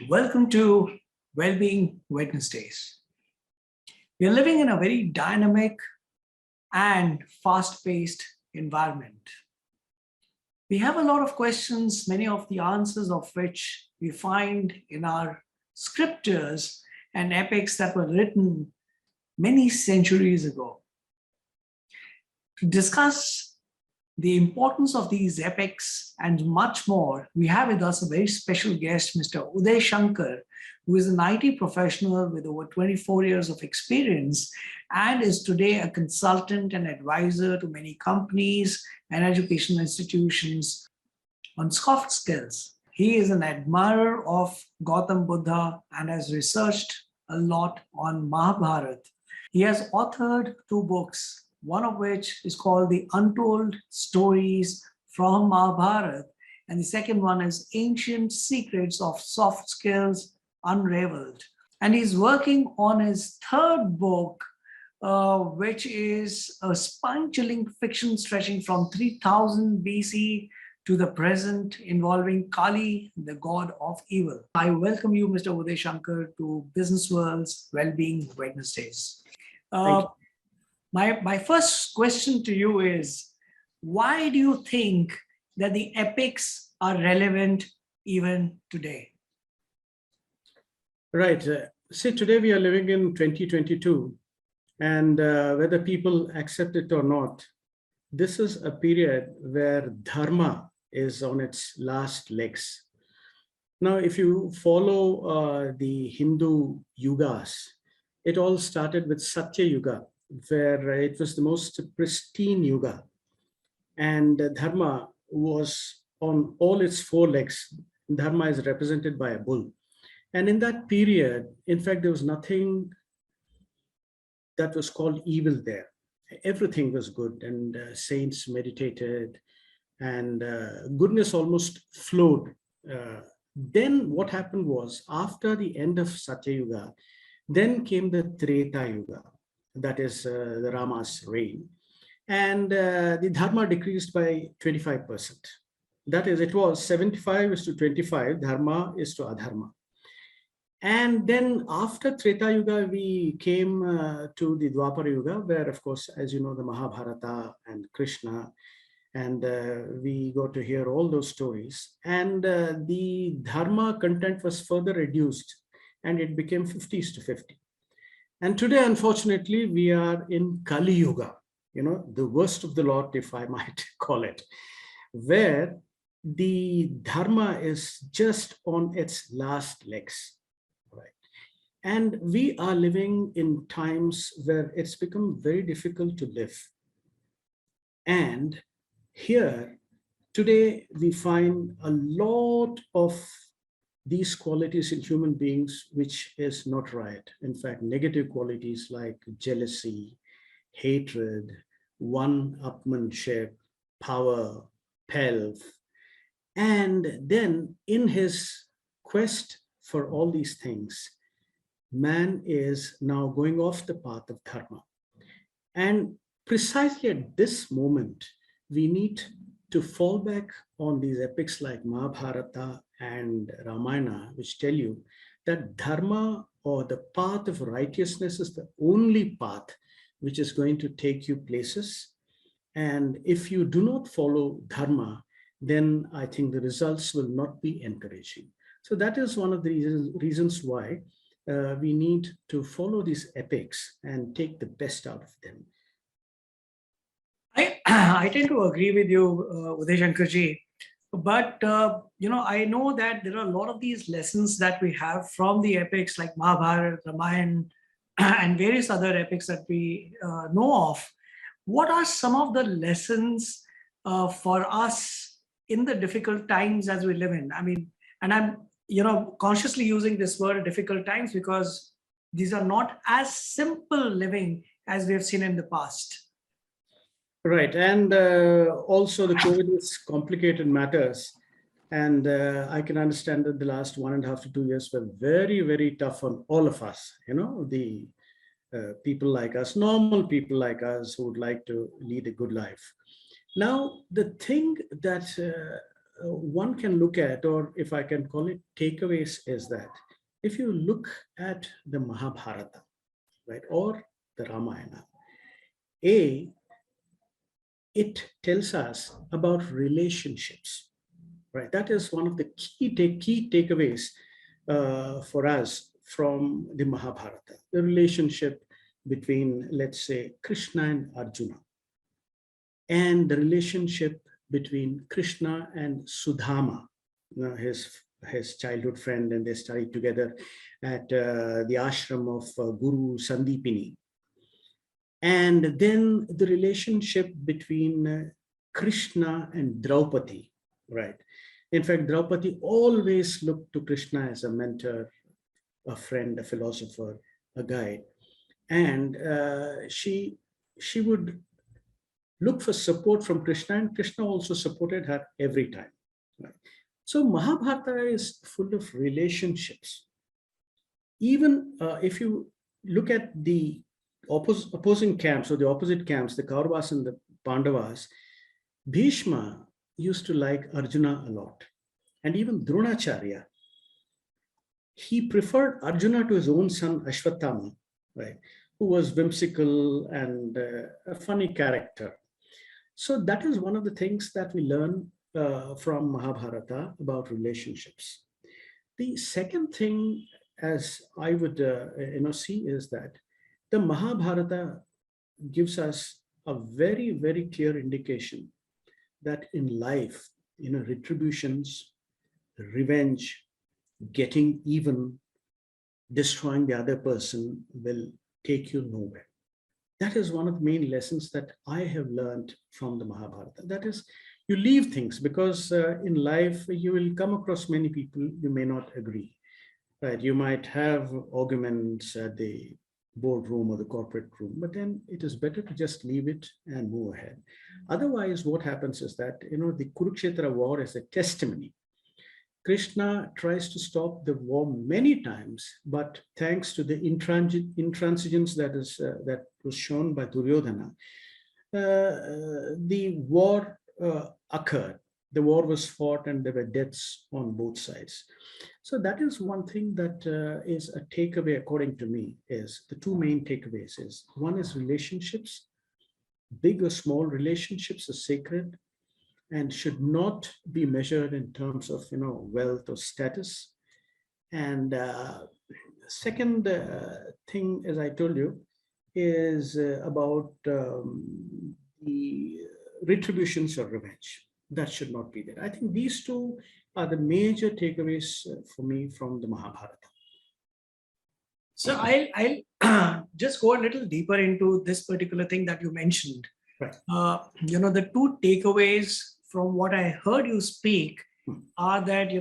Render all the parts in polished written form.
Welcome to Wellbeing Wednesdays. We are living in a very dynamic and fast paced environment. We have a lot of questions, many of the answers of which we find in our scriptures and epics that were written many centuries ago. To discuss the importance of these epics and much more, we have with us a very special guest, Mr. Uday Shankar, who is an IT professional with over 24 years of experience and is today a consultant and advisor to many companies and educational institutions on soft skills. He is an admirer of Gautam Buddha and has researched a lot on Mahabharata. He has authored two books, one of which is called The Untold Stories from Mahabharata, and the second one is Ancient Secrets of Soft Skills Unraveled. And he's working on his third book, which is a spine-chilling fiction stretching from 3000 BC to the present, involving Kali, the god of evil. I welcome you, Mr. Uday Shankar, to Business World's Wellbeing Wednesdays. Thank you. My first question to you is, why do you think that the epics are relevant even today? Right. See, today we are living in 2022, and whether people accept it or not, this is a period where dharma is on its last legs. Now, if you follow the Hindu yugas, it all started with Satya Yuga, where it was the most pristine yuga, and dharma was on all its four legs. Dharma is represented by a bull, and in that period, in fact, there was nothing that was called evil there. Everything was good, and saints meditated, and goodness almost flowed. Then what happened was, after the end of Satya Yuga, then came the Treta Yuga, that is the Rama's reign, and the dharma decreased by 25%. That is, it was 75 is to 25, dharma is to adharma. And then after Treta Yuga, we came to the Dwapara Yuga, where, of course, as you know, the Mahabharata and Krishna, and we got to hear all those stories. And the dharma content was further reduced, and it became 50s to 50. And today, unfortunately, we are in Kali Yuga, the worst of the lot, if I might call it, where the dharma is just on its last legs. Right? And we are living in times where it's become very difficult to live. And here, today, we find a lot of these qualities in human beings, which is not right. In fact, negative qualities like jealousy, hatred, one-upmanship, power, pelf. And then in his quest for all these things, man is now going off the path of dharma. And precisely at this moment, we need to fall back on these epics like Mahabharata and Ramayana, which tell you that dharma, or the path of righteousness, is the only path which is going to take you places. And if you do not follow dharma, then I think the results will not be encouraging. So that is one of the reasons why we need to follow these epics and take the best out of them. I tend to agree with you, Uday Shankarji. But, I know that there are a lot of these lessons that we have from the epics like Mahabharata, Ramayana, and various other epics that we know of. What are some of the lessons for us in the difficult times as we live in? I mean, and I'm, consciously using this word difficult times because these are not as simple living as we have seen in the past. Right. And also the COVID is complicated matters. And I can understand that the last 1.5 to 2 years were very, very tough on all of us, the people like us, normal people like us who would like to lead a good life. Now, the thing that one can look at, or if I can call it takeaways, is that if you look at the Mahabharata, right, or the Ramayana, it tells us about relationships, right? That is one of the key takeaways for us from the Mahabharata, the relationship between, let's say, Krishna and Arjuna, and the relationship between Krishna and Sudama, his childhood friend, and they studied together at the ashram of Guru Sandipini. And then the relationship between Krishna and Draupadi, right? In fact, Draupadi always looked to Krishna as a mentor, a friend, a philosopher, a guide. And she would look for support from Krishna, and Krishna also supported her every time. Right? So Mahabharata is full of relationships. Even if you look at the opposing camps, or the opposite camps, the Kauravas and the Pandavas, Bhishma used to like Arjuna a lot. And even Dronacharya, he preferred Arjuna to his own son Ashwatthama, right, who was whimsical and a funny character. So that is one of the things that we learn from Mahabharata about relationships. The second thing, as I would see, is that the Mahabharata gives us a very, very clear indication that in life, retributions, revenge, getting even, destroying the other person will take you nowhere. That is one of the main lessons that I have learned from the Mahabharata. That is, you leave things because in life you will come across many people you may not agree. Right? You might have arguments at the boardroom or the corporate room, but then it is better to just leave it and move ahead. Otherwise, what happens is that the Kurukshetra war is a testimony. Krishna tries to stop the war many times, but thanks to the intransigence that was shown by Duryodhana, the war occurred. The war was fought and there were deaths on both sides. So that is one thing that is a takeaway, according to me, is the two main takeaways is one is relationships. Big or small relationships are sacred and should not be measured in terms of wealth or status. And second thing, as I told you, is about the retributions or revenge. That should not be there. I think these two are the major takeaways for me from the Mahabharata. So I'll just go a little deeper into this particular thing that you mentioned. Right. The two takeaways from what I heard you speak are that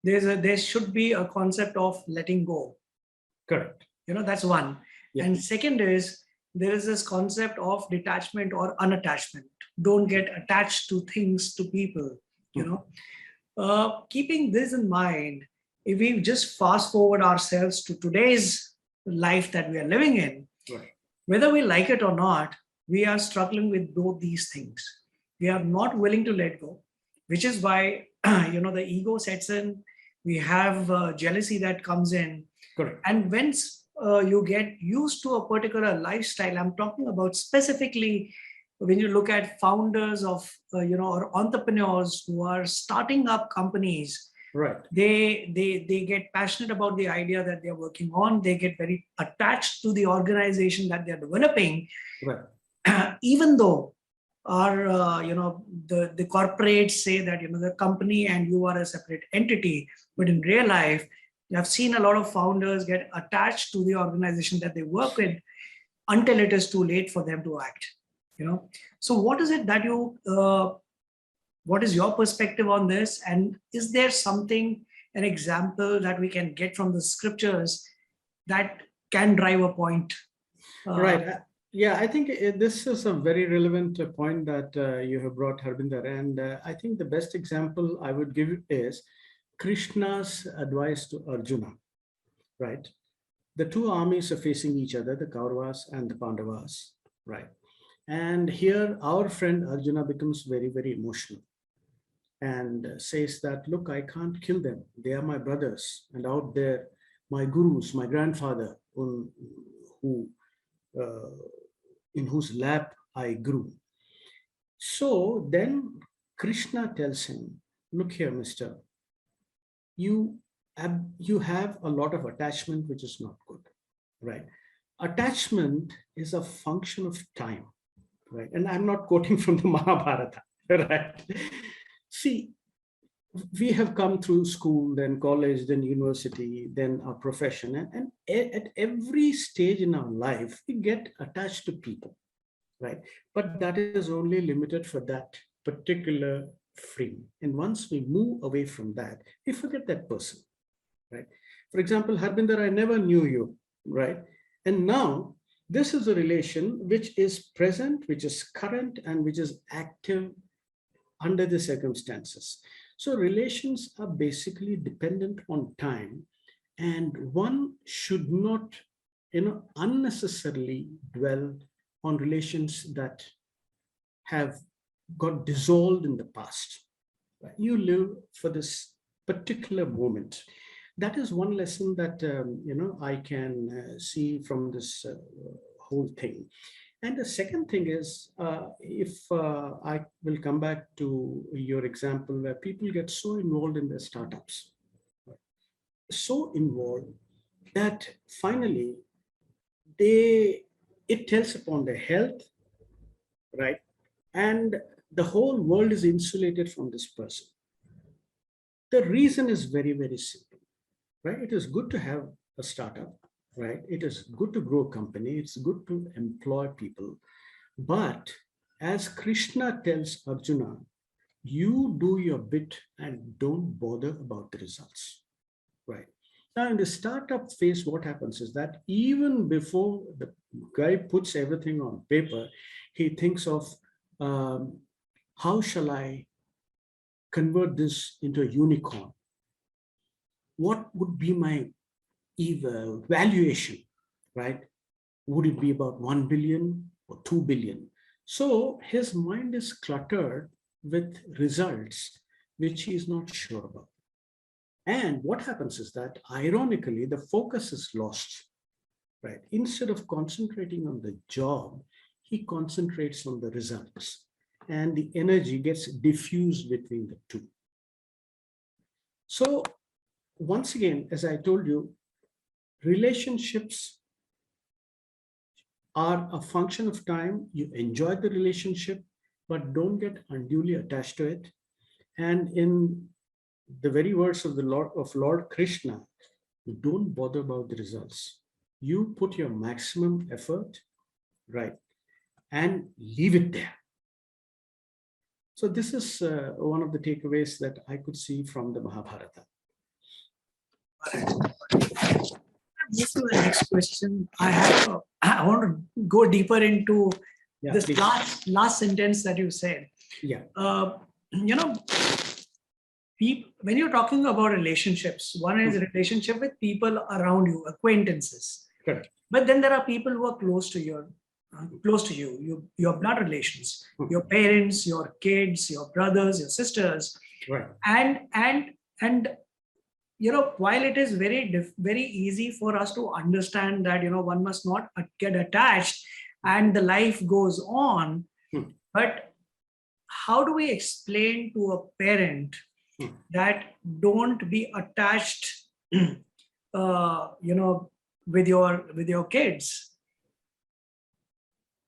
there should be a concept of letting go. Correct. That's one. Yeah. And second is there is this concept of detachment or unattachment. Don't get attached to things, to people. Keeping this in mind, if we just fast forward ourselves to today's life that we are living in, right, whether we like it or not, we are struggling with both these things. We are not willing to let go, which is why the ego sets in. We have jealousy that comes in. Correct. And once you get used to a particular lifestyle, I'm talking about specifically when you look at founders of or entrepreneurs who are starting up companies. Right. They get passionate about the idea that they're working on. They get very attached to the organization that they're developing. Right. Even though our the corporates say that the company and you are a separate entity, but in real life I've seen a lot of founders get attached to the organization that they work with until it is too late for them to act. So what is it that you what is your perspective on this, and is there something, an example that we can get from the scriptures that can drive a point? Right. Yeah, I think this is a very relevant point that you have brought, Harbinder. And I think the best example I would give is Krishna's advice to Arjuna, right? The two armies are facing each other, the Kauravas and the Pandavas, right? And here our friend Arjuna becomes very, very emotional. and says that, look, I can't kill them. They are my brothers. And out there, my gurus, my grandfather, who, uh, in whose lap I grew. So then Krishna tells him, look here, mister, you you have a lot of attachment, which is not good, right? Attachment is a function of time, right? And I'm not quoting from the Mahabharata, right? See, we have come through school, then college, then university, then our profession, and at every stage in our life, we get attached to people, right? But that is only limited for that particular frame. And once we move away from that, we forget that person, right? For example, Harbinder, I never knew you, right? And now this is a relation which is present, which is current, and which is active under the circumstances. So relations are basically dependent on time, and one should not, unnecessarily dwell on relations that have got dissolved in the past. Right? You live for this particular moment. That is one lesson that I can see from this whole thing. And the second thing is, if I will come back to your example where people get so involved in their startups, so involved that finally it tells upon their health, right? And the whole world is insulated from this person. The reason is very, very simple, right? It is good to have a startup, right? It is good to grow a company. It's good to employ people. But as Krishna tells Arjuna, you do your bit and don't bother about the results, right? Now, in the startup phase, what happens is that even before the guy puts everything on paper, he thinks of how shall I convert this into a unicorn? What would be my valuation, right? Would it be about 1 billion or 2 billion? So his mind is cluttered with results which he is not sure about. And what happens is that, ironically, the focus is lost, right? Instead of concentrating on the job, he concentrates on the results, and the energy gets diffused between the two. So once again, as I told you, relationships are a function of time. You enjoy the relationship, but don't get unduly attached to it. And in the very words of Lord Krishna, you don't bother about the results. You put your maximum effort, right, and leave it there. So this is one of the takeaways that I could see from the Mahabharata. Move to the next question. I want to go deeper into this last sentence that you said. Yeah. When you're talking about relationships, one is a relationship with people around you, acquaintances. Correct. But then there are people who are close to you, your blood relations, your parents, your kids, your brothers, your sisters. Right. And while it is very easy for us to understand that one must not get attached and the life goes on, but how do we explain to a parent that don't be attached with your kids,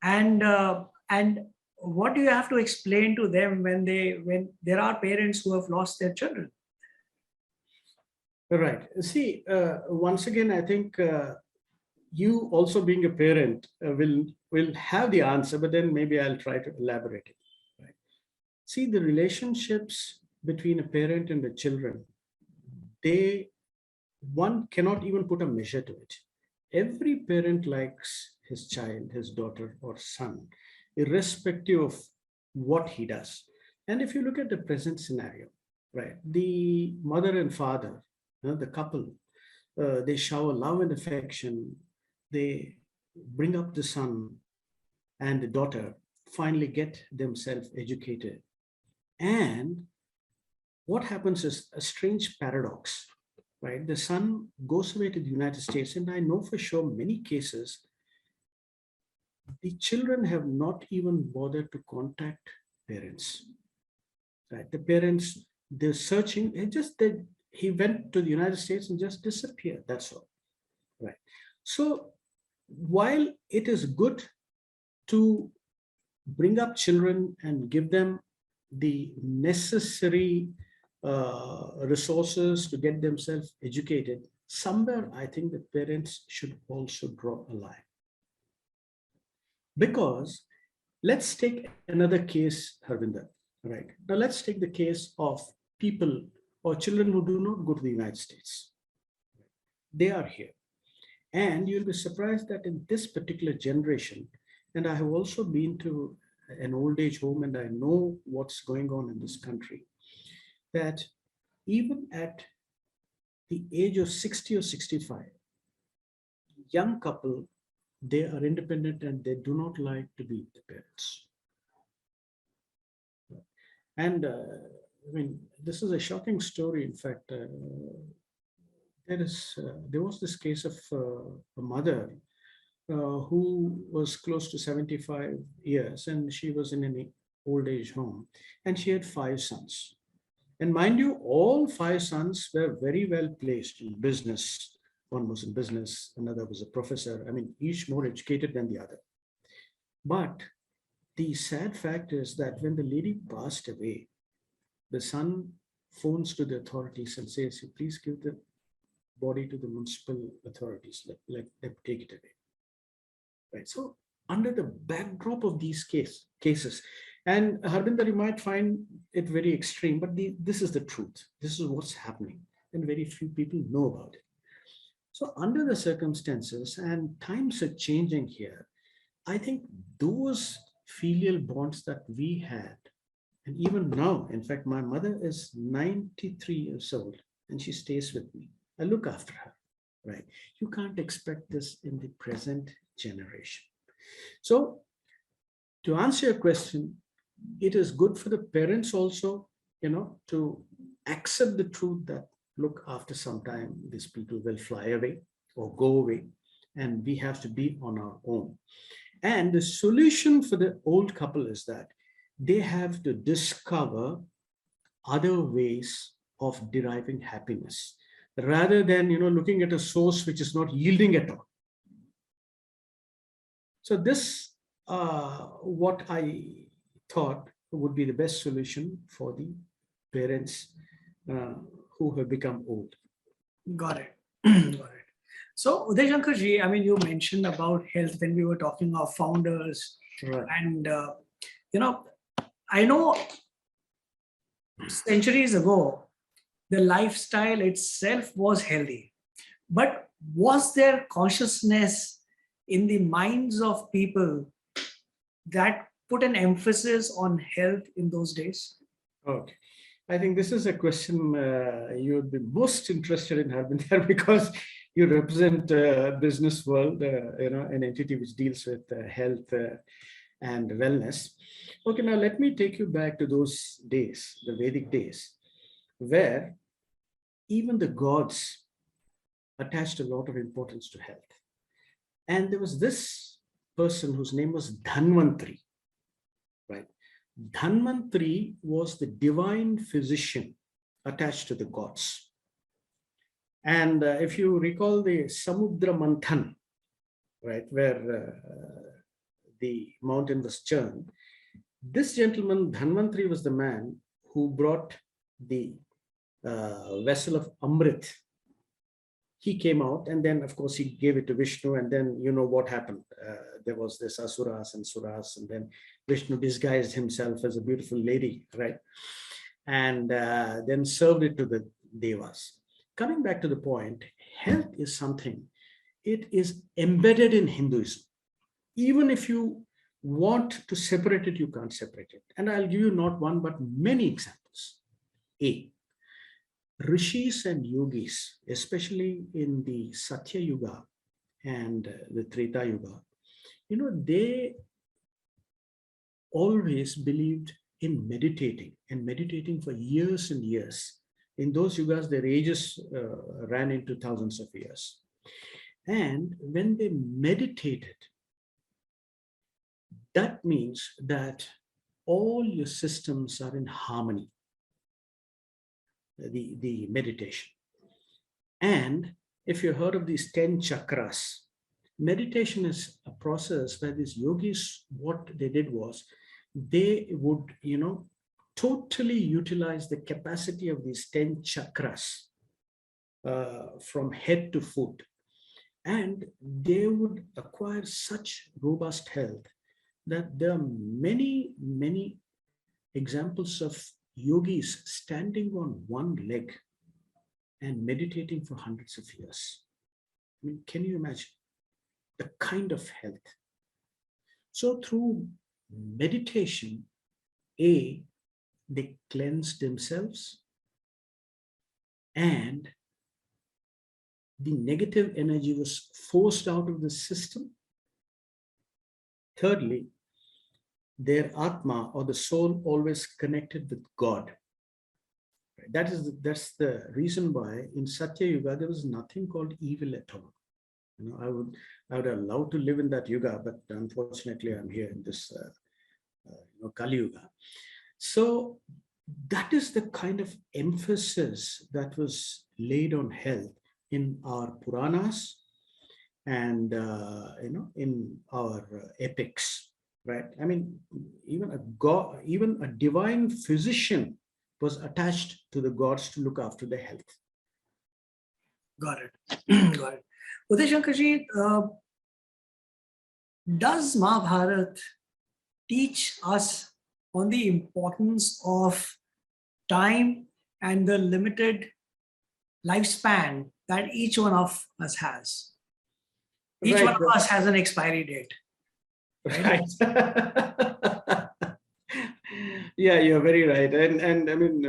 and what do you have to explain to them when there are parents who have lost their children? Right. See, once again, I think you also being a parent will have the answer, but then maybe I'll try to elaborate it. Right. See, the relationships between a parent and the children, one cannot even put a measure to it. Every parent likes his child, his daughter or son, irrespective of what he does. And if you look at the present scenario, right, the mother and father, the couple, they shower love and affection. They bring up the son and the daughter, finally get themselves educated. And what happens is a strange paradox, right? The son goes away to the United States, and I know for sure many cases, the children have not even bothered to contact parents, right? The parents, they're searching, he went to the United States and just disappeared. That's all, right? So while it is good to bring up children and give them the necessary resources to get themselves educated, somewhere I think the parents should also draw a line. Because let's take another case, Harbinder, right? Now let's take the case of people or children who do not go to the United States. They are here. And you'll be surprised that in this particular generation, and I have also been to an old age home and I know what's going on in this country, that even at the age of 60 or 65, young couple, they are independent and they do not like to be with the parents. And I mean, this is a shocking story. In fact, there was this case of a mother who was close to 75 years, and she was in an old age home, and she had 5 sons. And mind you, all 5 sons were very well placed in business. One was in business, another was a professor. I mean, each more educated than the other. But the sad fact is that when the lady passed away, the son phones to the authorities and says, please give the body to the municipal authorities, let them take it away. Right. So under the backdrop of these cases, and Harbinder, you might find it very extreme, but this is the truth. This is what's happening, and very few people know about it. So under the circumstances, and times are changing here, I think those filial bonds that we had, and even now, in fact, my mother is 93 years old, and she stays with me. I look after her, right? You can't expect this in the present generation. So to answer your question, it is good for the parents also, to accept the truth that, look, after some time, these people will fly away or go away, and we have to be on our own. And the solution for the old couple is that they have to discover other ways of deriving happiness, rather than looking at a source which is not yielding at all. So this, what I thought would be the best solution for the parents who have become old. Got it. Got it. So, Uday Shankar ji, I mean, you mentioned about health when we were talking of founders. Right. And, I know centuries ago, the lifestyle itself was healthy. But was there consciousness in the minds of people that put an emphasis on health in those days? Okay. I think this is a question you would be most interested in, Harbinder, because you represent business world, an entity which deals with health and wellness. Okay, now let me take you back to those days, the Vedic days, where even the gods attached a lot of importance to health. And there was this person whose name was Dhanvantri, right? Dhanvantri was the divine physician attached to the gods. And if you recall the Samudra Manthan, right, where the mountain was churned, this gentleman, Dhanvantri, was the man who brought the vessel of Amrit. He came out, and then, of course, he gave it to Vishnu, and then you know what happened. There was this Asuras and Suras, and then Vishnu disguised himself as a beautiful lady, right? And then served it to the Devas. Coming back to the point, health is something, it is embedded in Hinduism. Even if you want to separate it, you can't separate it. And I'll give you not one, but many examples. A, rishis and yogis, especially in the Satya Yuga and the Treta Yuga, they always believed in meditating and meditating for years and years. In those yugas, their ages ran into thousands of years. And when they meditated, that means that all your systems are in harmony, the meditation. And if you heard of these 10 chakras, meditation is a process where these yogis, what they did was they would, totally utilize the capacity of these 10 chakras from head to foot. And they would acquire such robust health that there are many, many examples of yogis standing on one leg and meditating for hundreds of years. I mean, can you imagine the kind of health? So through meditation, they cleanse themselves, and the negative energy was forced out of the system. Thirdly, their Atma or the soul always connected with God. That's the reason why in Satya Yuga there was nothing called evil at all. I would have loved to live in that yuga, but unfortunately I'm here in this Kali Yuga. So that is the kind of emphasis that was laid on health in our Puranas and in our epics, right? I mean, even a divine physician was attached to the gods to look after their health. Got it. Got it. Uday Shankarji, does Mahabharata teach us on the importance of time and the limited lifespan that each one of us has? Each one of us has an expiry date. Right. Yeah, you're very right. And I mean,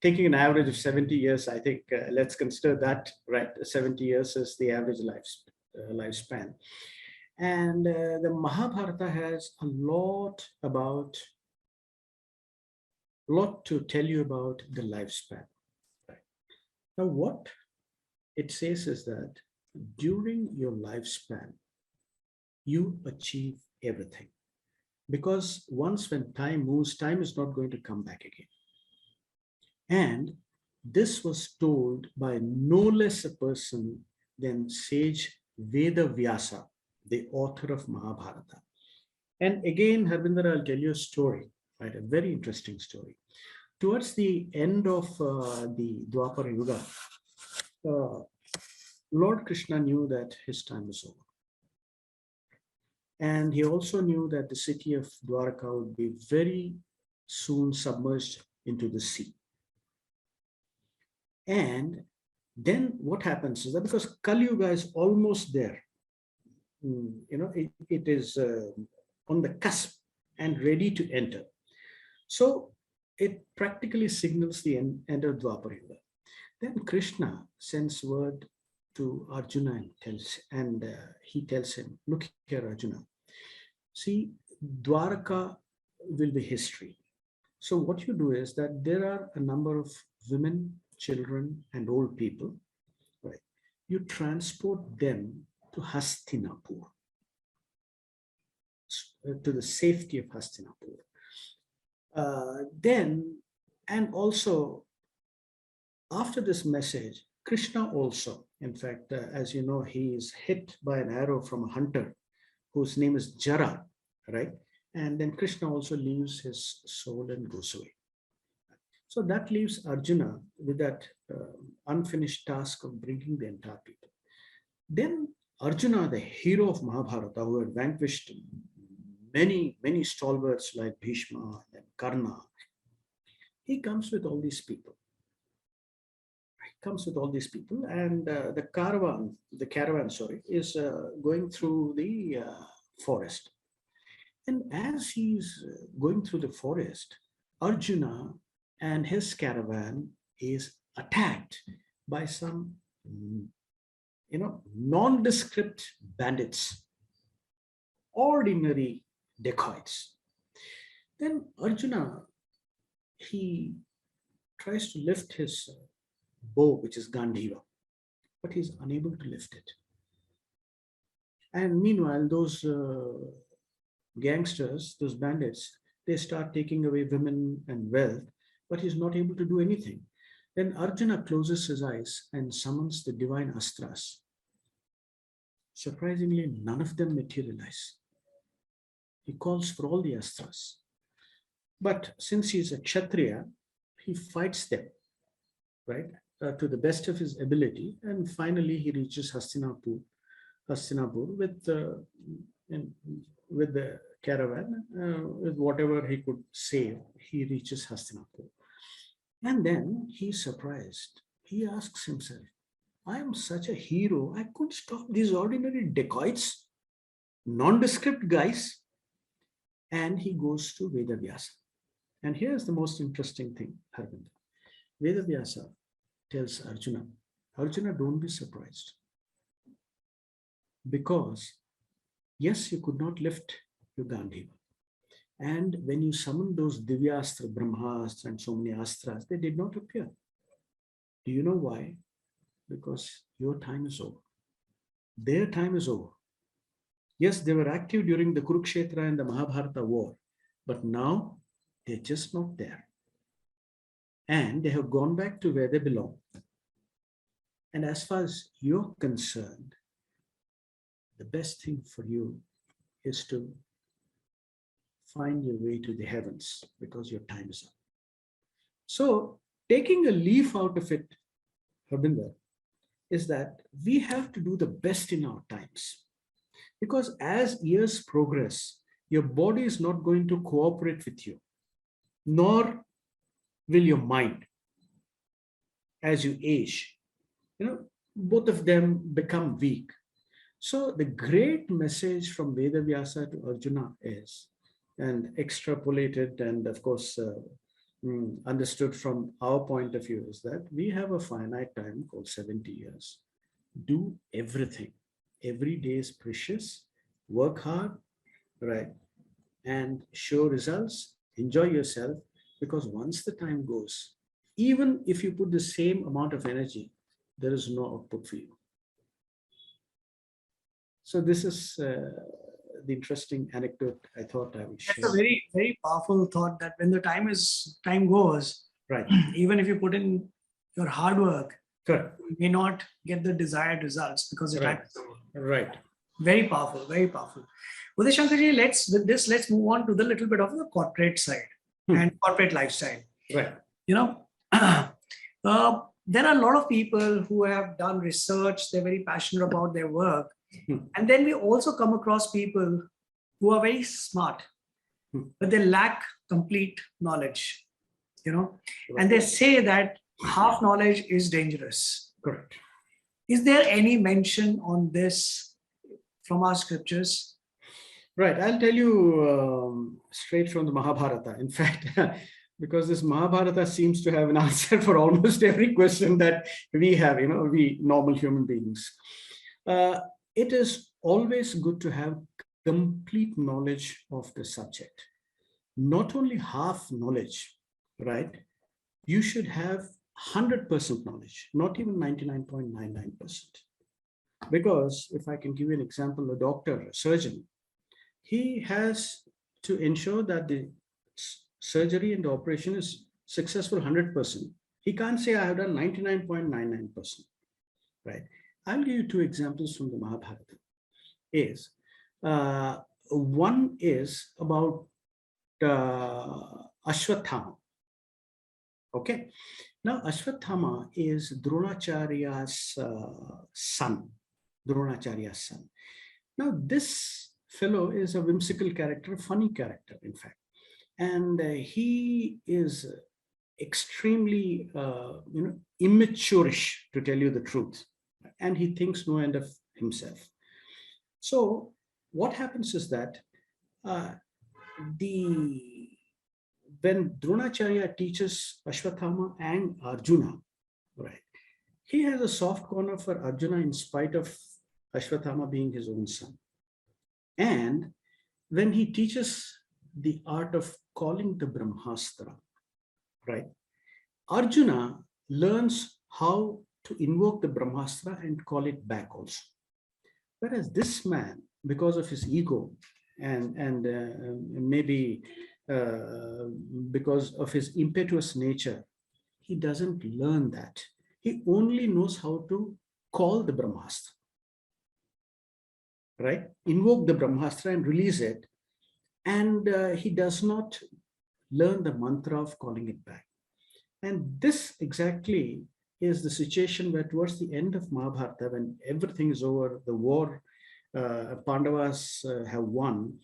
taking an average of 70 years, I think let's consider that, right? 70 years is the average lifespan. And the Mahabharata has a lot to tell you about the lifespan. Right? Now, what it says is that during your lifespan, you achieve everything. Because once when time moves, time is not going to come back again. And this was told by no less a person than sage Veda Vyasa, the author of Mahabharata. And again, Harbinder, I'll tell you a story, right? A very interesting story. Towards the end of the Dwapara Yuga, Lord Krishna knew that his time was over. And he also knew that the city of Dwarka would be very soon submerged into the sea. And then what happens is that because Kali Yuga is almost there, it is on the cusp and ready to enter. So it practically signals the end of Dwapara Yuga. Then Krishna sends word to Arjuna and he tells him, look here, Arjuna, see, Dwarka will be history. So what you do is that there are a number of women, children, and old people, right? You transport them to Hastinapur, to the safety of Hastinapur. And also, after this message, Krishna also, in fact, as you know, he is hit by an arrow from a hunter whose name is Jara, right? And then Krishna also leaves his soul and goes away. So that leaves Arjuna with that unfinished task of bringing the entire people. Then Arjuna, the hero of Mahabharata, who had vanquished many, many stalwarts like Bhishma and Karna, he comes with all these people. And the caravan, is going through the forest. And as he's going through the forest, Arjuna and his caravan is attacked by some, nondescript bandits, ordinary dacoits. Then Arjuna, he tries to lift his bow, which is Gandhiva, but he's unable to lift it. And meanwhile, those gangsters, those bandits, they start taking away women and wealth, but he's not able to do anything. Then Arjuna closes his eyes and summons the divine astras. Surprisingly, none of them materialize. He calls for all the astras. But since he's a Kshatriya, he fights them, right, to the best of his ability. And finally, he reaches Hastinapur with the caravan, with whatever he could save, he reaches Hastinapur. And then he's surprised. He asks himself, I am such a hero. I could stop these ordinary dacoits, nondescript guys. And he goes to Vedavyasa. And here's the most interesting thing, Harbinder. Vedavyasa tells Arjuna, Arjuna, don't be surprised. Because, yes, you could not lift your Gandhiva. And when you summoned those Divyastra, Brahmastra, and so many astras, they did not appear. Do you know why? Because your time is over. Their time is over. Yes, they were active during the Kurukshetra and the Mahabharata war, but now they're just not there. And they have gone back to where they belong. And as far as you're concerned, the best thing for you is to find your way to the heavens, because your time is up. So taking a leaf out of it, Harbinder, is that we have to do the best in our times. Because as years progress, your body is not going to cooperate with you, nor will your mind. As you age, both of them become weak. So the great message from Vedavyasa to Arjuna is, and extrapolated and of course understood from our point of view, is that we have a finite time called 70 years. Do everything. Every day is precious. Work hard, right? And show results. Enjoy yourself, because once the time goes, even if you put the same amount of energy, there is no output for you. So this is the interesting anecdote I thought I would share. It's a very, very powerful thought that when the time goes, Right. even if you put in your hard work, Correct. you may not get the desired results because the time is over. Right. Very powerful, very powerful. Uday Shankarji, let's move on to the little bit of the corporate side and corporate lifestyle. Right. There are a lot of people who have done research, they're very passionate about their work. And then we also come across people who are very smart, but they lack complete knowledge, and they say that half knowledge is dangerous. Correct. Is there any mention on this from our scriptures? Right. I'll tell you straight from the Mahabharata. In fact, because this Mahabharata seems to have an answer for almost every question that we have, we normal human beings. It is always good to have complete knowledge of the subject. Not only half knowledge, right? You should have 100% knowledge, not even 99.99%. Because if I can give you an example, a doctor, a surgeon, he has to ensure that the surgery and the operation is successful 100%. He can't say I have done 99.99%, right? I'll give you two examples from the Mahabharata. One is about Ashwathama. Okay. Now, Ashwathama is Dronacharya's son. Now, this fellow is a whimsical character, a funny character, in fact. And he is extremely, immature-ish, to tell you the truth. And he thinks no end of himself. So what happens is that when Dronacharya teaches Ashwathama and Arjuna, right, he has a soft corner for Arjuna in spite of Ashwathama being his own son. And when he teaches the art of calling the Brahmastra, right? Arjuna learns how to invoke the Brahmastra and call it back also. Whereas this man, because of his ego and maybe because of his impetuous nature, he doesn't learn that. He only knows how to call the Brahmastra, right? Invoke the Brahmastra and release it. And he does not learn the mantra of calling it back. And this exactly is the situation where towards the end of Mahabharata, when everything is over, the war, Pandavas have won.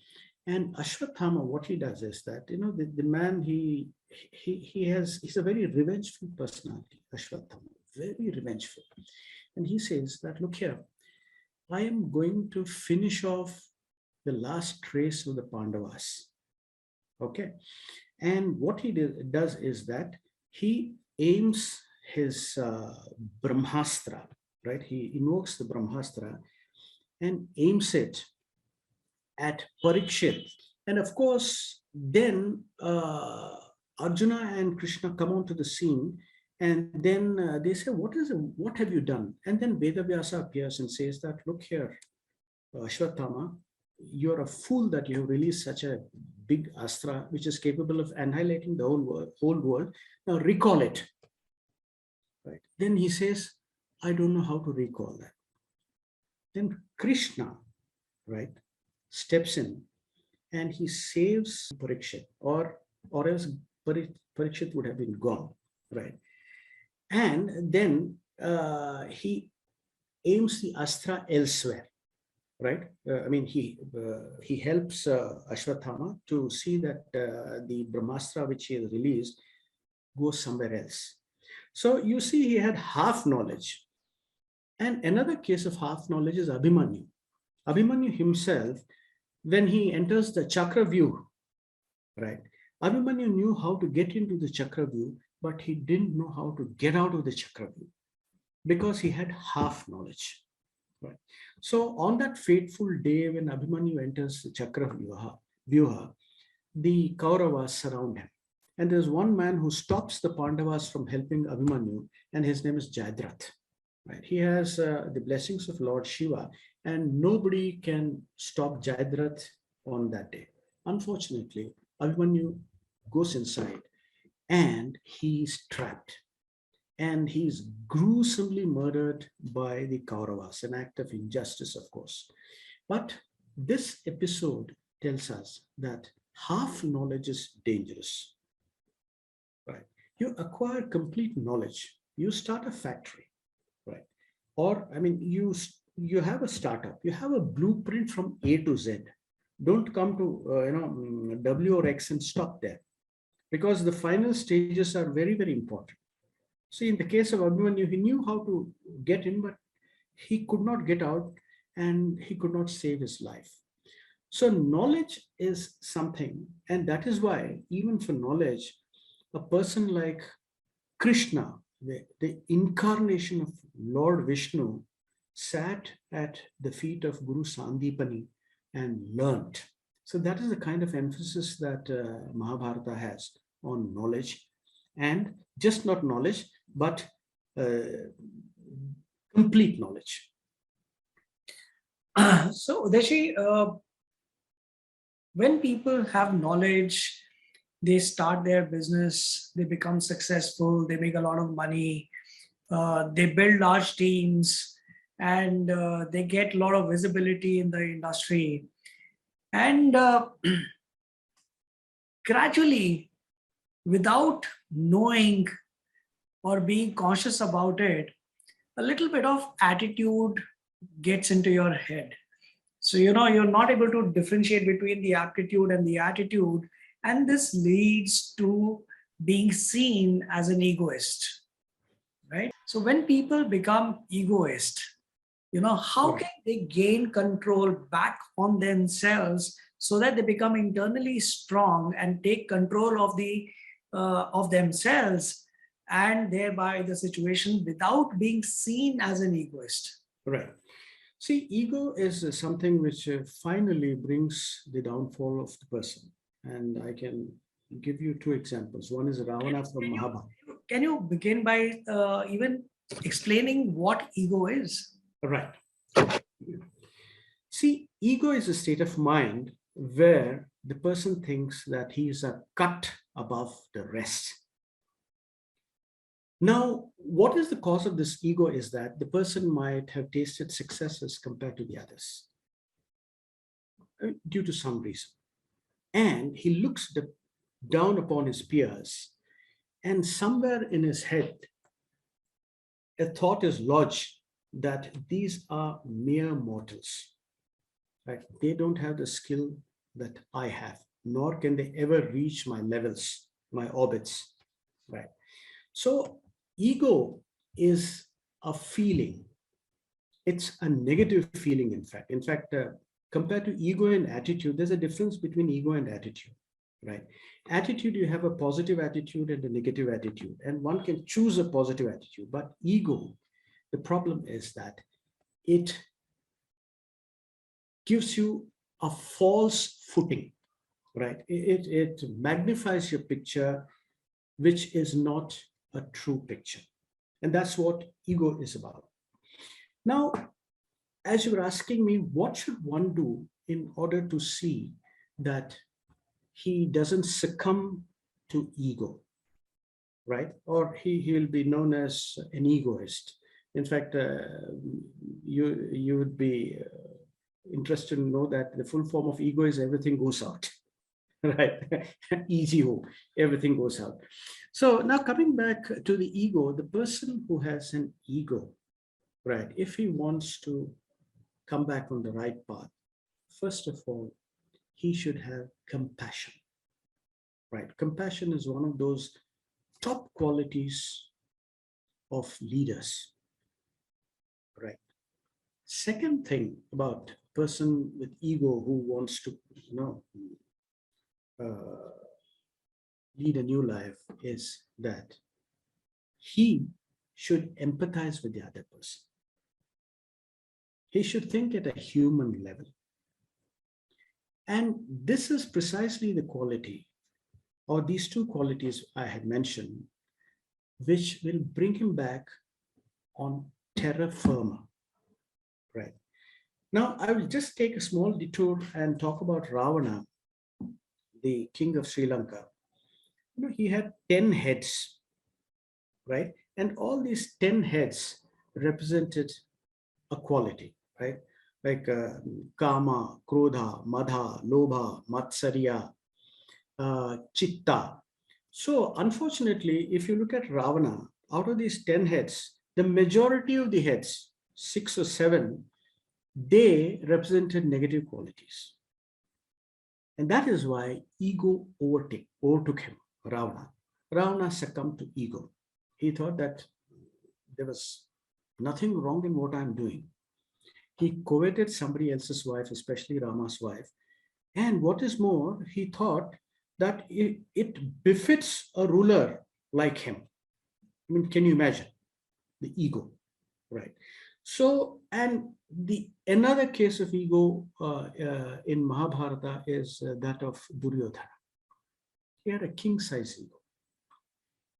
And Ashwatthama, what he does is that, the man, he's a very revengeful personality, Ashwatthama, very revengeful. And he says that, look here, I am going to finish off the last trace of the Pandavas. Okay. And what he does is that he aims his Brahmastra, right? He invokes the Brahmastra and aims it at Parikshit. And of course, then Arjuna and Krishna come onto the scene, and then they say, what have you done? And then Vedavyasa appears and says that, look here, Ashwatthama, you're a fool that you release such a big astra, which is capable of annihilating the whole world. Now recall it. Right. Then he says, I don't know how to recall that. Then Krishna, right, steps in and he saves Parikshit, or else Parikshit would have been gone, right? And then he aims the astra elsewhere, right? He helps Ashwatthama to see that the Brahmastra which he has released goes somewhere else. So you see, he had half knowledge. And another case of half knowledge is Abhimanyu. Abhimanyu himself, when he enters the Chakravyuh, right? Abhimanyu knew how to get into the Chakravyuh, but he didn't know how to get out of the Chakravyuh because he had half knowledge. Right. So on that fateful day when Abhimanyu enters the Chakravyuha, the Kauravas surround him. And there's one man who stops the Pandavas from helping Abhimanyu, and his name is Jayadratha. Right. He has the blessings of Lord Shiva, and nobody can stop Jayadratha on that day. Unfortunately, Abhimanyu goes inside and he's trapped. And he's gruesomely murdered by the Kauravas, an act of injustice, of course. But this episode tells us that half knowledge is dangerous. Right? You acquire complete knowledge. You start a factory, right? Or, you have a startup. You have a blueprint from A to Z. Don't come to W or X and stop there, because the final stages are very, very important. See, in the case of Abhimanyu, he knew how to get in, but he could not get out and he could not save his life. So knowledge is something, and that is why even for knowledge, a person like Krishna, the incarnation of Lord Vishnu, sat at the feet of Guru Sandipani and learned. So that is the kind of emphasis that Mahabharata has on knowledge, and just not knowledge, but complete knowledge. So, Udashi, when people have knowledge, they start their business, they become successful, they make a lot of money, they build large teams, and they get a lot of visibility in the industry. And gradually, without knowing or being conscious about it, a little bit of attitude gets into your head. So, you're not able to differentiate between the aptitude and the attitude. And this leads to being seen as an egoist, right? So when people become egoist, how can they gain control back on themselves so that they become internally strong and take control of themselves and thereby the situation without being seen as an egoist? Right. See, ego is something which finally brings the downfall of the person. And I can give you two examples. One is Ravana from Mahabharata. Can you begin by even explaining what ego is? Right. See, ego is a state of mind where the person thinks that he is a cut above the rest. Now, what is the cause of this ego is that the person might have tasted successes compared to the others due to some reason. And he looks down upon his peers, and somewhere in his head, a thought is lodged that these are mere mortals. Right? They don't have the skill that I have, nor can they ever reach my levels, my orbits. Right? So ego is a feeling. It's a negative feeling, in fact. Compared to ego and attitude, there's a difference between ego and attitude, right? Attitude, you have a positive attitude and a negative attitude, and one can choose a positive attitude. But ego, the problem is that it gives you a false footing, right? It magnifies your picture, which is not a true picture. And that's what ego is about. Now, as you were asking me, what should one do in order to see that he doesn't succumb to ego, right? Or he will be known as an egoist. In fact, you would be interested to know that the full form of ego is everything goes out, right? Easy hope, everything goes out. So now coming back to the ego, the person who has an ego, right? If he wants to come back on the right path, first of all, he should have compassion, right? Compassion is one of those top qualities of leaders, right? Second thing about a person with ego who wants to, uh, lead a new life is that he should empathize with the other person. He should think at a human level. And this is precisely the quality, or these two qualities I had mentioned, which will bring him back on terra firma, right? Now, I will just take a small detour and talk about Ravana, the king of Sri Lanka. He had 10 heads, right? And all these 10 heads represented a quality, right? Like Kama, Krodha, Madha, Lobha, Matsarya, Chitta. So unfortunately, if you look at Ravana, out of these 10 heads, the majority of the heads, 6 or 7, they represented negative qualities. And that is why ego overtook him, Ravana. Ravana succumbed to ego. He thought that there was nothing wrong in what I'm doing. He coveted somebody else's wife, especially Rama's wife. And what is more, he thought that it befits a ruler like him. I mean, can you imagine the ego, right? So, and the another case of ego in Mahabharata is that of Duryodhana. He had a king-size ego.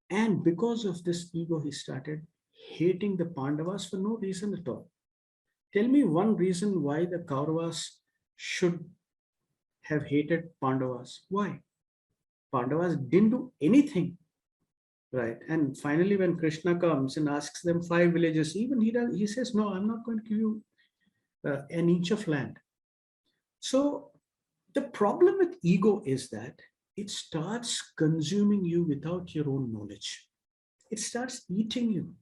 And because of this ego, he started hating the Pandavas for no reason at all. Tell me one reason why the Kauravas should have hated Pandavas. Why? Pandavas didn't do anything, right? And finally, when Krishna comes and asks them 5 villages, even he says, no, I'm not going to give you an inch of land. So the problem with ego is that it starts consuming you without your own knowledge. It starts eating you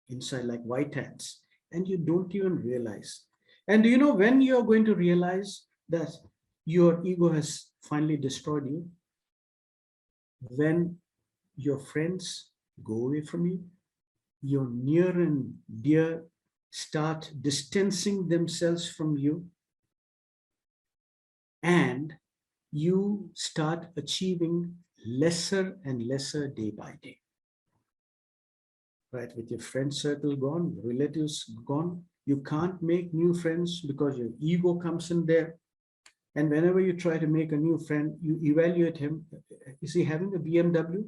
inside like white ants, and you don't even realize. And do you know when you're going to realize that your ego has finally destroyed you? When your friends go away from you, your near and dear start distancing themselves from you, and you start achieving lesser and lesser day by day. Right, with your friend circle gone, relatives gone, you can't make new friends because your ego comes in there. And whenever you try to make a new friend, you evaluate him. Is he having a BMW?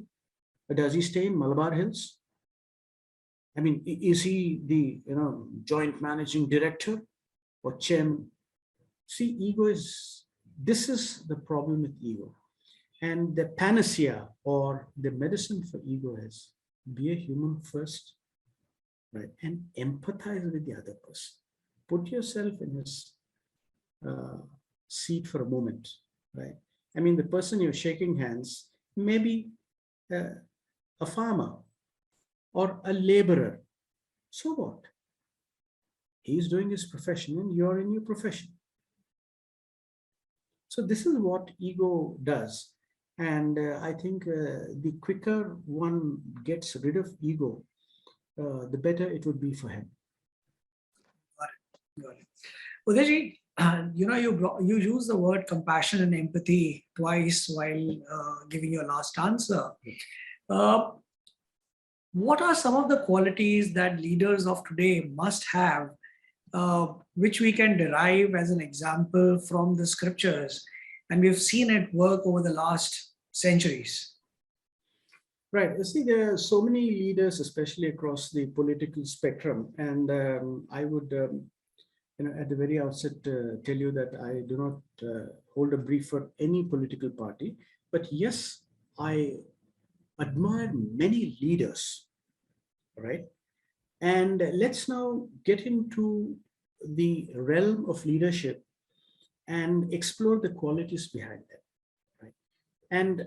Or does he stay in Malabar Hills? I mean, is he the joint managing director or chairman? See, this is the problem with ego. And the panacea or the medicine for ego is be a human first, right? And empathize with the other person. Put yourself in his uh, seat for a moment, right? I mean, the person you're shaking hands may be a farmer or a laborer. So what? He's doing his profession and you're in your profession. So this is what ego does. And I think the quicker one gets rid of ego, the better it would be for him. Got it. Got it. Udayji, you use the word compassion and empathy twice while giving your last answer. Uh, what are some of the qualities that leaders of today must have, which we can derive as an example from the scriptures? And we've seen it work over the last centuries. Right. You see, there are so many leaders, especially across the political spectrum. And I would, at the very outset, tell you that I do not hold a brief for any political party. But yes, I admire many leaders, right? And let's now get into the realm of leadership and explore the qualities behind them, right? And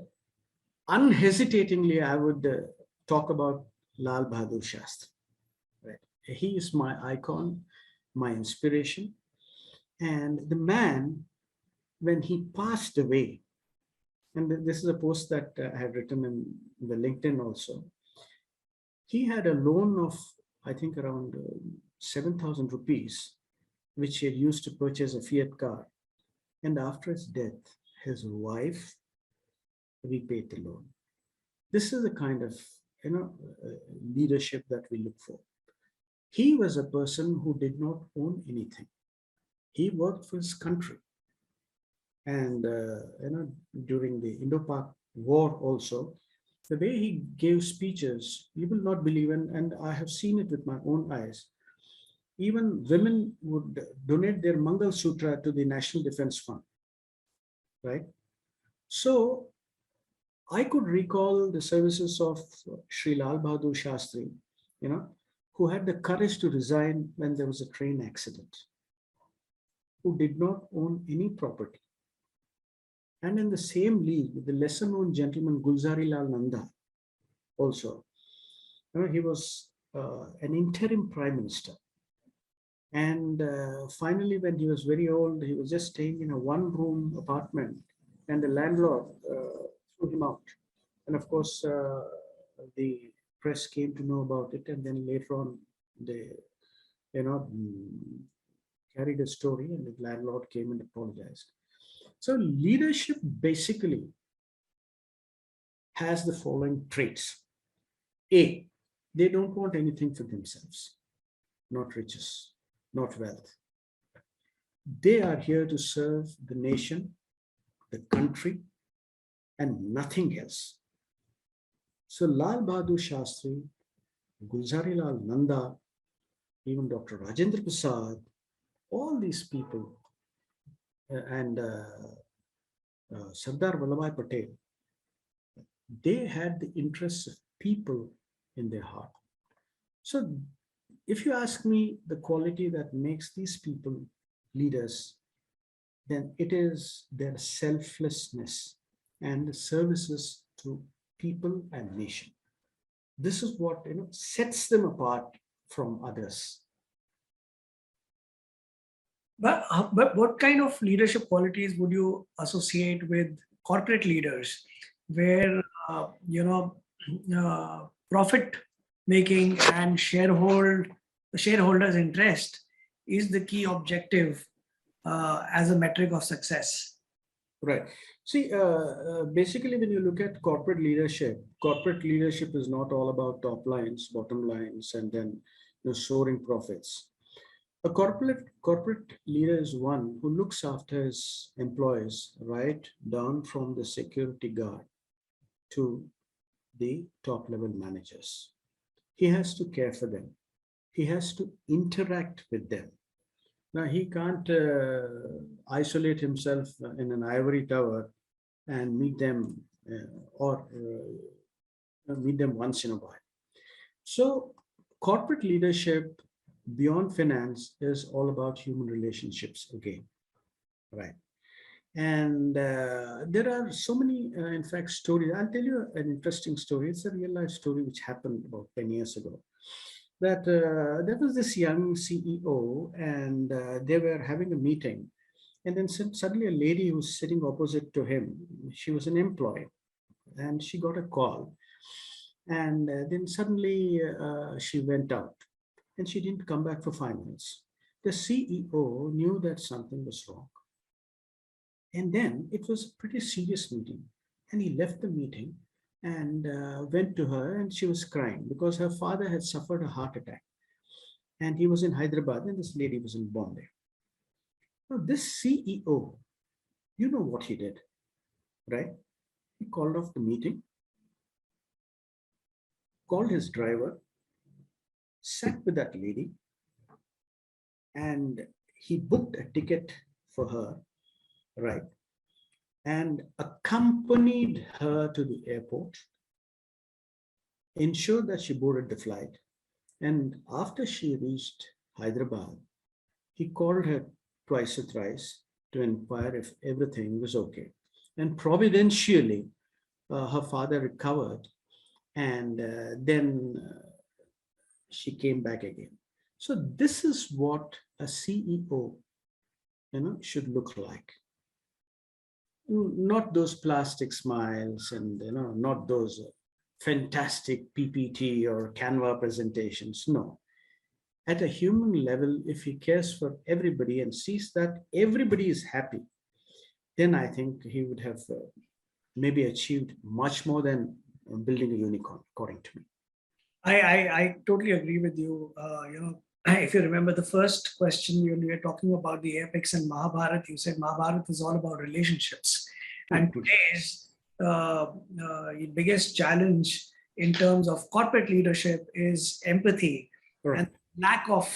unhesitatingly, I would talk about Lal Bahadur Shastri, right? He is my icon, my inspiration. And the man, when he passed away, and this is a post that I have written in the LinkedIn also, he had a loan of, I think, around 7,000 rupees, which he had used to purchase a Fiat car. And after his death, his wife repaid the loan. This is the kind of leadership that we look for. He was a person who did not own anything. He worked for his country. And during the Indo-Pak War also, the way he gave speeches, you will not believe, and I have seen it with my own eyes. Even women would donate their Mangal Sutra to the National Defense Fund, right? So I could recall the services of Sri Lal Bahadur Shastri, who had the courage to resign when there was a train accident, who did not own any property. And in the same league, the lesser known gentleman Gulzari Lal Nanda also, he was an interim prime minister. And finally, when he was very old, he was just staying in a one-room apartment, and the landlord threw him out. And of course, the press came to know about it, and then later on, they, carried a story, and the landlord came and apologized. So leadership basically has the following traits. A, they don't want anything for themselves, not riches, not wealth. They are here to serve the nation, the country, and nothing else. So Lal Bahadur Shastri, Gulzari Lal Nanda, even Dr. Rajendra Prasad, all these people, and Sardar Vallabhbhai Patel, they had the interests of people in their heart. So if you ask me the quality that makes these people leaders, then it is their selflessness and the services to people and nation. This is what sets them apart from others. But what kind of leadership qualities would you associate with corporate leaders, where profit making and shareholders' interest is the key objective as a metric of success? Right. See, basically, when you look at corporate leadership is not all about top lines, bottom lines, and then soaring profits. A corporate leader is one who looks after his employees right down from the security guard to the top level managers. He has to care for them. He has to interact with them. Now, he can't isolate himself in an ivory tower and meet them or meet them once in a while. So, corporate leadership beyond finance is all about human relationships again, right? And there are so many, in fact, stories. I'll tell you an interesting story. It's a real life story which happened about 10 years ago. That there was this young CEO, and they were having a meeting. And then suddenly, a lady who's sitting opposite to him, she was an employee, and she got a call. And then suddenly, she went out, and she didn't come back for 5 minutes. The CEO knew that something was wrong. And then it was a pretty serious meeting. And he left the meeting and went to her, and she was crying because her father had suffered a heart attack. And he was in Hyderabad, and this lady was in Bombay. Now, this CEO, you know what he did, right? He called off the meeting, called his driver, sat with that lady, and he booked a ticket for her, right? And accompanied her to the airport, ensured that she boarded the flight. And after she reached Hyderabad, he called her twice or thrice to inquire if everything was okay. And providentially, her father recovered, and then she came back again. So this is what a CEO, should look like. Not those plastic smiles, and not those fantastic PPT or Canva presentations. No, at a human level, if he cares for everybody and sees that everybody is happy, then I think he would have maybe achieved much more than building a unicorn, according to me. I totally agree with you. If you remember the first question when we were talking about the epics and Mahabharata, you said Mahabharata is all about relationships. And today's biggest challenge in terms of corporate leadership is empathy and lack of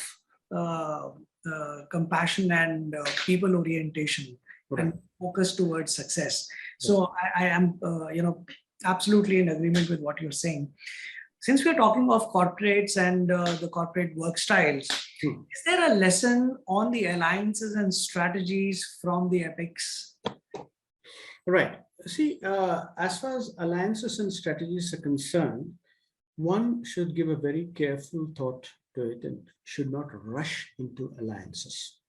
compassion and people orientation and focus towards success. So I am, absolutely in agreement with what you're saying. Since we're talking of corporates and the corporate work styles, is there a lesson on the alliances and strategies from the epics? Right. See, as far as alliances and strategies are concerned, one should give a very careful thought to it and should not rush into alliances.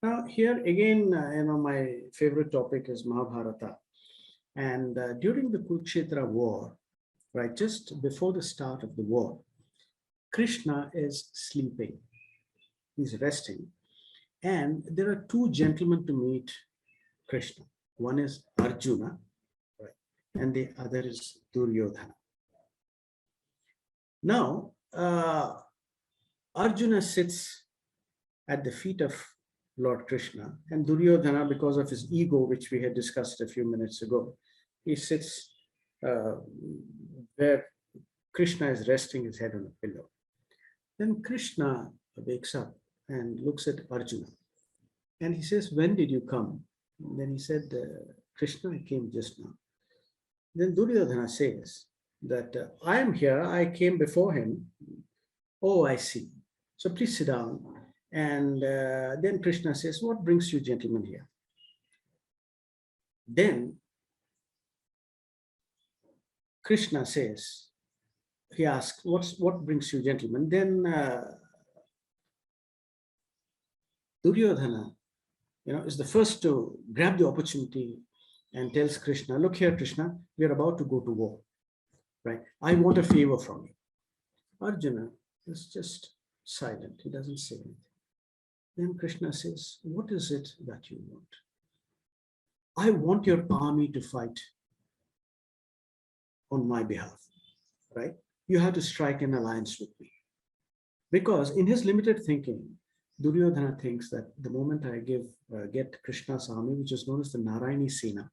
Now, here again, my favorite topic is Mahabharata. And during the Kurukshetra war, right, just before the start of the war, Krishna is sleeping. He's resting. And there are two gentlemen to meet Krishna. One is Arjuna, right, and the other is Duryodhana. Now, Arjuna sits at the feet of Lord Krishna, and Duryodhana, because of his ego, which we had discussed a few minutes ago, he sits where Krishna is resting his head on a pillow. Then Krishna wakes up and looks at Arjuna, and he says, "When did you come?" And then he said, "Krishna, I came just now." Then Duryodhana says that I am here, I came before him. Oh, I see. So please sit down. And then Krishna says, "What brings you gentlemen here?" Then Krishna says, he asks, what brings you gentlemen? Then Duryodhana, is the first to grab the opportunity and tells Krishna, "Look here, Krishna, we are about to go to war, right? I want a favor from you." Arjuna is just silent. He doesn't say anything. Then Krishna says, "What is it that you want?" "I want your army to fight on my behalf, right? You have to strike an alliance with me." Because in his limited thinking, Duryodhana thinks that the moment I get Krishna's army, which is known as the Narayani Sena,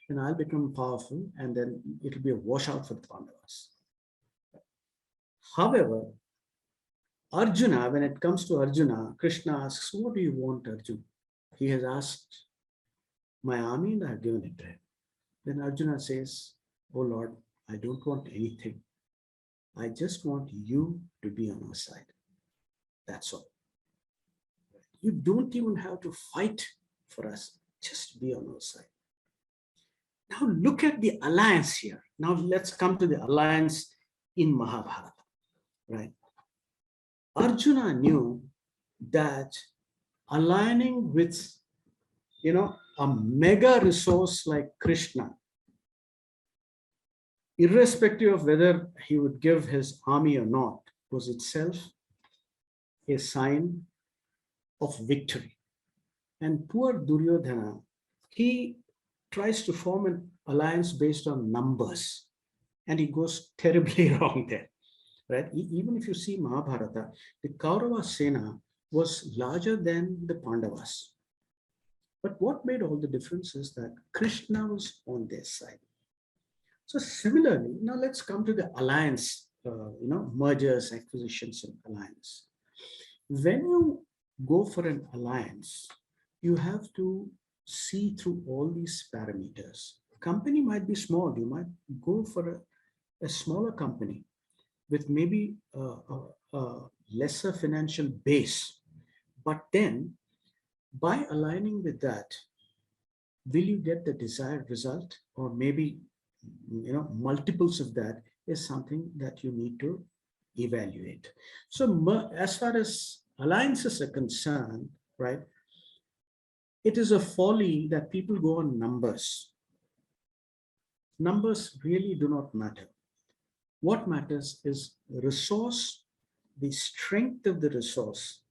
then I'll become powerful and then it'll be a washout for the Pandavas. However, Arjuna, when it comes to Arjuna, Krishna asks, what do you want, Arjuna? He has asked my army and I have given it to him. Then Arjuna says, oh Lord, I don't want anything. I just want you to be on our side. That's all. You don't even have to fight for us. Just be on our side. Now look at the alliance here. Now let's come to the alliance in Mahabharata, right? Arjuna knew that aligning with, a mega resource like Krishna, irrespective of whether he would give his army or not, was itself a sign of victory. And poor Duryodhana, he tries to form an alliance based on numbers, and he goes terribly wrong there, right? Even if you see Mahabharata, the Kaurava Sena was larger than the Pandavas. But what made all the difference is that Krishna was on their side. So similarly, now let's come to the alliance, mergers, acquisitions, and alliance. When you go for an alliance, you have to see through all these parameters. Company might be small. You might go for a smaller company with maybe a lesser financial base. But then by aligning with that, will you get the desired result? Or maybe, multiples of that is something that you need to evaluate. So as far as alliances are concerned, right, it is a folly that people go on numbers. Numbers really do not matter. What matters is resource, the strength of the resource,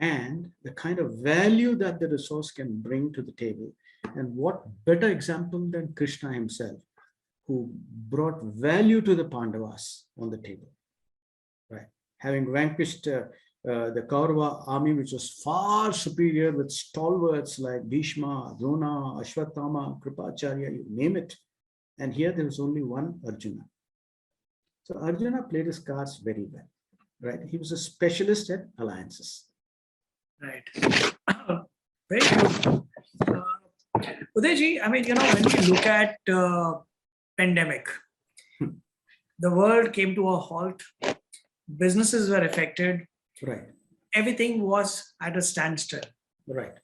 and the kind of value that the resource can bring to the table. And what better example than Krishna himself, who brought value to the Pandavas on the table, right? Having vanquished the Kaurava army, which was far superior with stalwarts like Bhishma, Drona, Ashwatthama, Kripacharya, you name it. And here there was only one Arjuna. So Arjuna played his cards very well, right? He was a specialist at alliances. Right. Very good. Udayji, I mean, when we look at pandemic, the world came to a halt, businesses were affected, right? Everything was at a standstill. Right.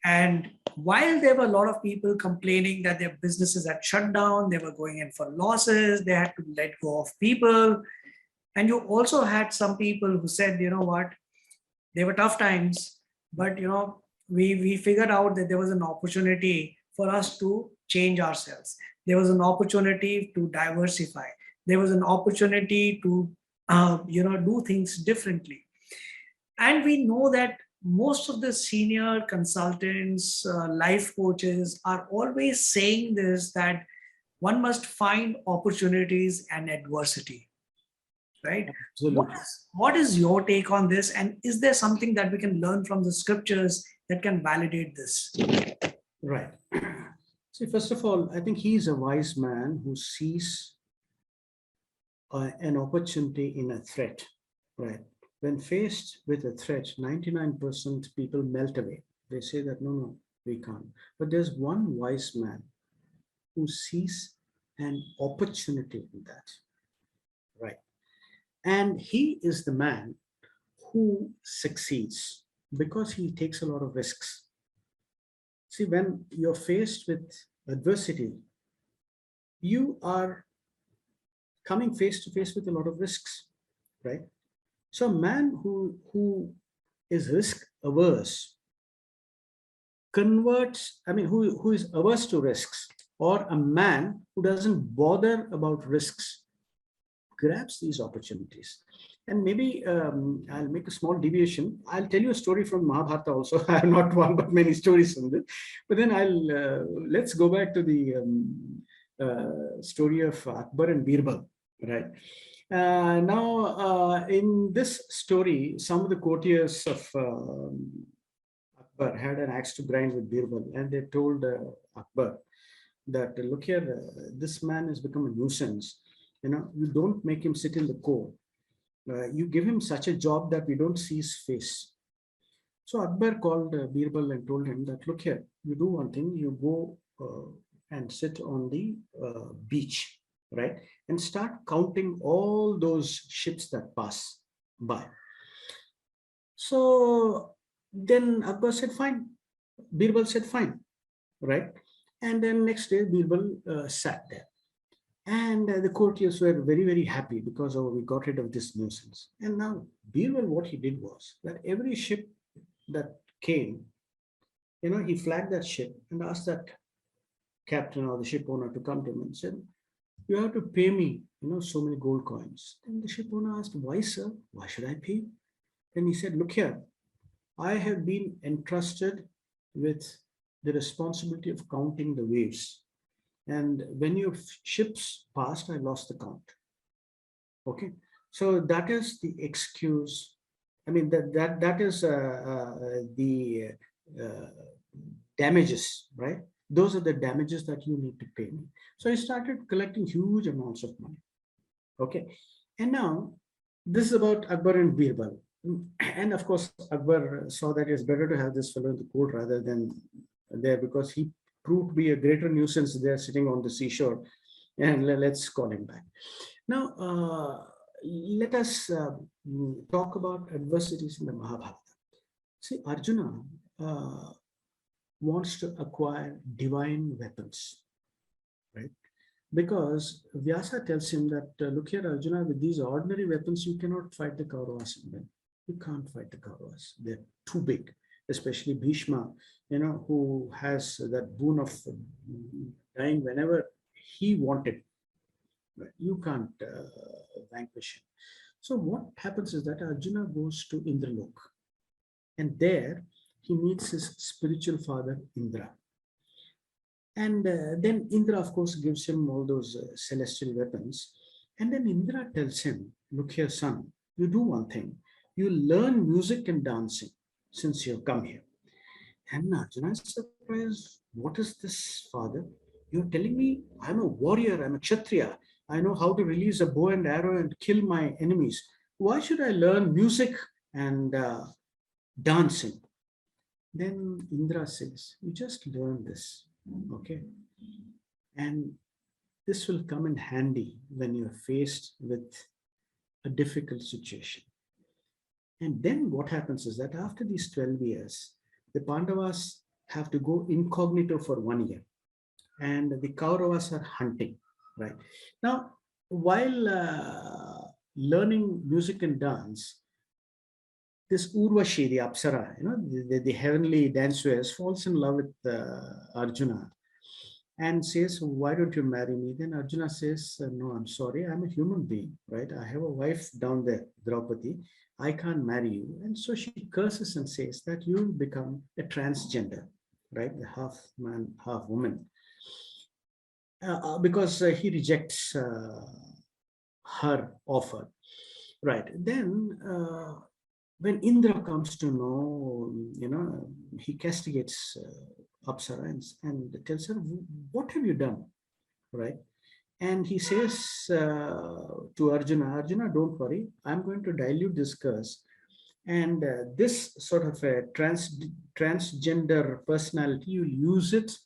And while there were a lot of people complaining that their businesses had shut down, they were going in for losses, they had to let go of people. And you also had some people who said, what, they were tough times, but we figured out that there was an opportunity for us to change ourselves. There was an opportunity to diversify. There was an opportunity to do things differently. And we know that most of the senior consultants, life coaches are always saying this, that one must find opportunities and adversity, right? What is your take on this? And is there something that we can learn from the scriptures that can validate this? Right. See, first of all, I think he's a wise man who sees an opportunity in a threat, right? When faced with a threat, 99% people melt away. They say that, no, we can't. But there's one wise man who sees an opportunity in that, right? And he is the man who succeeds because he takes a lot of risks. See, when you're faced with adversity, you are coming face to face with a lot of risks, right? So a man who is risk averse who is averse to risks, or a man who doesn't bother about risks, grabs these opportunities. And maybe I'll make a small deviation. I'll tell you a story from Mahabharata also. I have not one, but many stories from this. But then let's go back to the story of Akbar and Birbal. right? Now, in this story, some of the courtiers of Akbar had an axe to grind with Birbal, and they told Akbar that, look here, this man has become a nuisance. You don't make him sit in the court. You give him such a job that we don't see his face. So Akbar called Birbal and told him that, look here, you do one thing, you go and sit on the beach, right? And start counting all those ships that pass by. So then Akbar said, fine. Birbal said, fine, right? And then next day, Birbal sat there. And the courtiers were very, very happy because, oh, we got rid of this nuisance. And now Birbal, what he did was that every ship that came, he flagged that ship and asked that captain or the ship owner to come to him and said, you have to pay me, so many gold coins. And the ship owner asked, why, sir? Why should I pay? Then he said, look here, I have been entrusted with the responsibility of counting the waves. And when your ships passed, I lost the count. Okay. So that is the excuse. I mean, that is the damages, right? Those are the damages that you need to pay me. So he started collecting huge amounts of money. Okay. And now this is about Akbar and Birbal. And of course, Akbar saw that it's better to have this fellow in the court rather than there, because he proved to be a greater nuisance there sitting on the seashore. And let's call him back. Now, let us talk about adversities in the Mahabharata. See, Arjuna wants to acquire divine weapons, right? Because Vyasa tells him that, look here, Arjuna, with these ordinary weapons, you cannot fight the Kauravas. You can't fight the Kauravas. They're too big, especially Bhishma, who has that boon of dying whenever he wanted. You can't vanquish him. So what happens is that Arjuna goes to Indralok, and there he meets his spiritual father, Indra. And then Indra, of course, gives him all those celestial weapons. And then Indra tells him, look here, son, you do one thing. You learn music and dancing since you've come here. And Arjuna is surprised. What is this, father? You're telling me I'm a warrior, I'm a Kshatriya. I know how to release a bow and arrow and kill my enemies. Why should I learn music and dancing? Then Indra says, you just learn this, okay? And this will come in handy when you're faced with a difficult situation. And then what happens is that after these 12 years, the Pandavas have to go incognito for 1 year. And the Kauravas are hunting, right? Now, while learning music and dance, this Urvashi, the Apsara, the heavenly danceress, falls in love with Arjuna and says, why don't you marry me? Then Arjuna says, no, I'm sorry, I'm a human being, right? I have a wife down there, Draupadi. I can't marry you. And so she curses and says that you will become a transgender, right? Half man, half woman. Because he rejects her offer, right? Then when Indra comes to know, he castigates Apsara and tells her, what have you done, right? And he says to Arjuna, don't worry, I'm going to dilute this curse. And this sort of a transgender personality, you use it,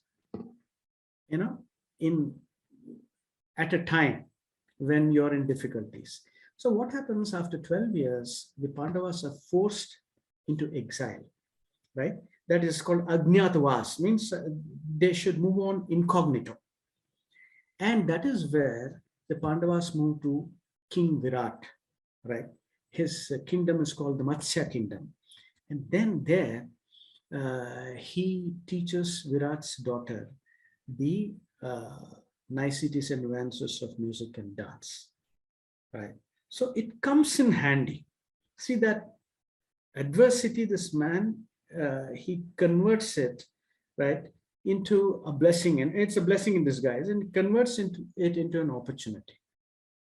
at a time when you're in difficulties. So what happens after 12 years, the Pandavas are forced into exile, right? That is called Agnyatavas, means they should move on incognito. And that is where the Pandavas move to King Virat, right? His kingdom is called the Matsya kingdom. And then there, he teaches Virat's daughter the niceties and nuances of music and dance, right? So it comes in handy. See that adversity, this man, he converts it, right, into a blessing, and it's a blessing in disguise, and converts it into an opportunity,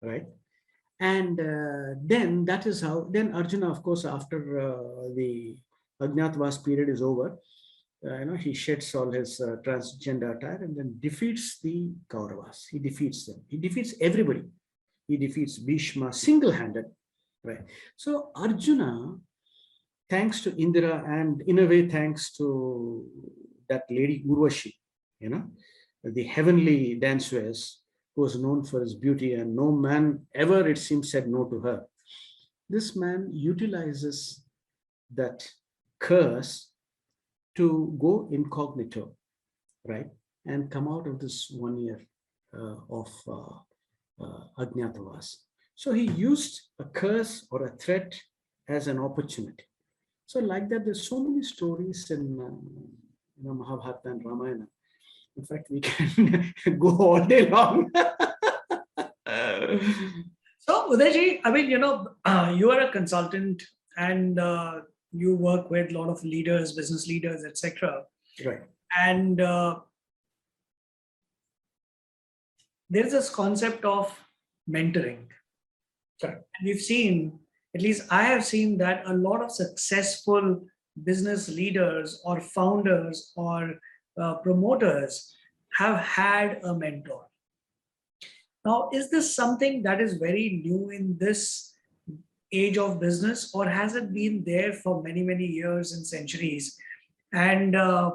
right? And then that is how, then Arjuna, of course, after the Ajnatavas period is over, he sheds all his transgender attire and then defeats the Kauravas. He defeats them. He defeats everybody. He defeats Bhishma single-handed, right? So Arjuna, thanks to Indira and in a way thanks to that lady Urvashi, the heavenly danceress who was known for his beauty and no man ever, it seems, said no to her. This man utilizes that curse to go incognito, right? And come out of this 1 year of Ajnatavas. So he used a curse or a threat as an opportunity. So like that, there's so many stories in Mahabharata and Ramayana. In fact, we can go all day long. So, Udayji, I mean, you are a consultant and you work with a lot of leaders, business leaders, etc. Right. And there is this concept of mentoring. Right. And we've seen, at least I have seen, that a lot of successful business leaders or founders or promoters have had a mentor. Now, is this something that is very new in this age of business, or has it been there for many, many years and centuries? And uh,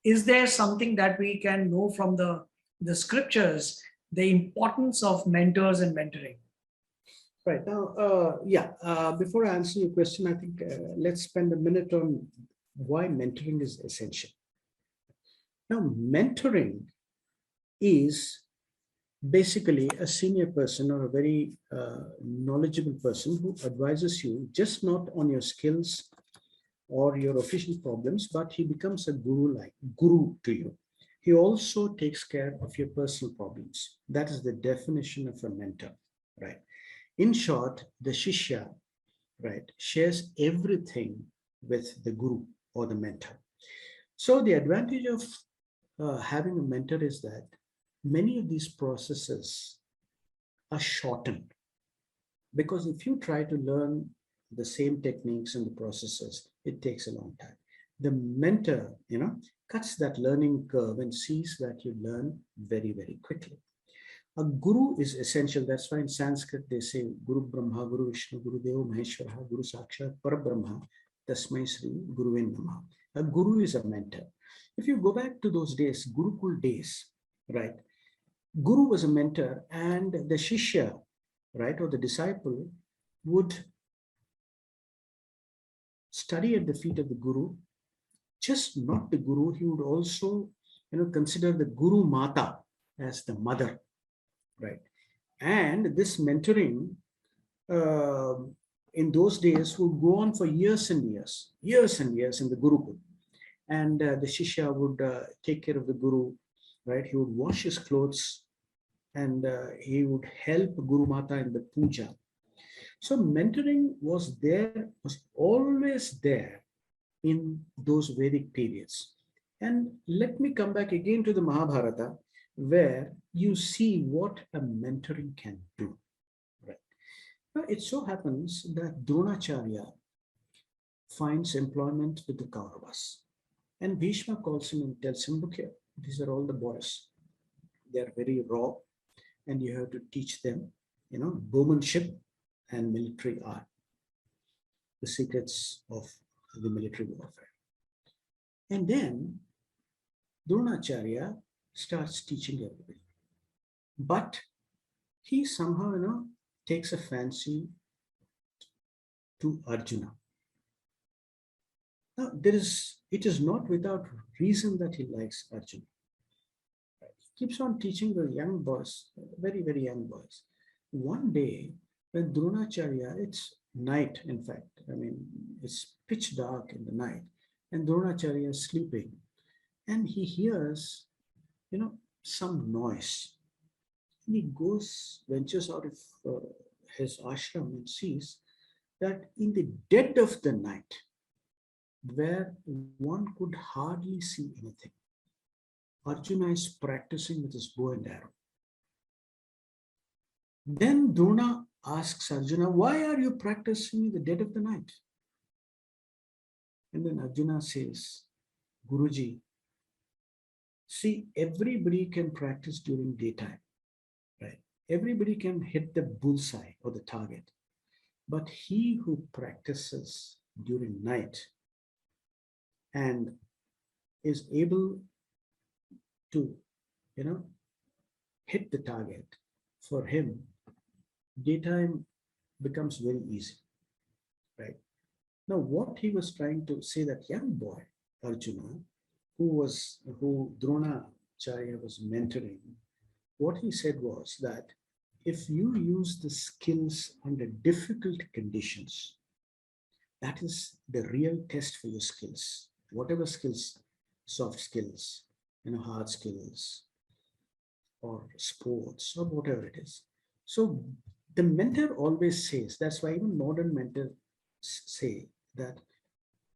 is there something that we can know from the scriptures, the importance of mentors and mentoring? Right. Now, before I answer your question, I think let's spend a minute on why mentoring is essential. Now, mentoring is basically a senior person or a very knowledgeable person who advises you just not on your skills or your official problems, but he becomes a guru to you. He also takes care of your personal problems. That is the definition of a mentor, right? In short, the Shishya, right, shares everything with the guru or the mentor. So the advantage of having a mentor is that many of these processes are shortened, because if you try to learn the same techniques and the processes, it takes a long time. The mentor, cuts that learning curve and sees that you learn very, very quickly. A guru is essential. That's why in Sanskrit they say Guru Brahma, Guru Vishnu, Guru Deva Maheshwara, Guru Sakshat Parabrahma, Tasmai Sri Guruvin Namaha. A guru is a mentor. If you go back to those days, Gurukul days, right? Guru was a mentor, and the Shishya, right, or the disciple would study at the feet of the Guru. Just not the Guru, he would also, consider the Guru Mata as the mother, right? And this mentoring in those days would go on for years and years in the Gurukul. And the Shishya would take care of the Guru, right? He would wash his clothes and he would help Guru Mata in the puja. So mentoring was always there in those Vedic periods. And let me come back again to the Mahabharata, where you see what a mentoring can do. Right. Now, it so happens that Dronacharya finds employment with the Kauravas. And Bhishma calls him and tells him, look here, these are all the boys. They are very raw, and you have to teach them, bowmanship and military art, the secrets of the military warfare. And then Dronacharya starts teaching everybody. But he somehow, takes a fancy to Arjuna. Now, it is not without reason that he likes Arjuna. He keeps on teaching the young boys, very, very young boys. One day, when Dronacharya, it's night, in fact, it's pitch dark in the night, and Dronacharya is sleeping, and he hears, some noise. And he ventures out of his ashram and sees that in the dead of the night, where one could hardly see anything, Arjuna is practicing with his bow and arrow. Then Drona asks Arjuna, why are you practicing in the dead of the night? And then Arjuna says, Guruji, see, everybody can practice during daytime, right? Everybody can hit the bullseye or the target. But he who practices during night and is able to, hit the target, for him, daytime becomes very easy, right? Now, what he was trying to say, that young boy, Arjuna, who Dronacharya was mentoring, what he said was that if you use the skills under difficult conditions, that is the real test for your skills. Whatever skills, soft skills, hard skills, or sports, or whatever it is. So the mentor always says, that's why even modern mentors say that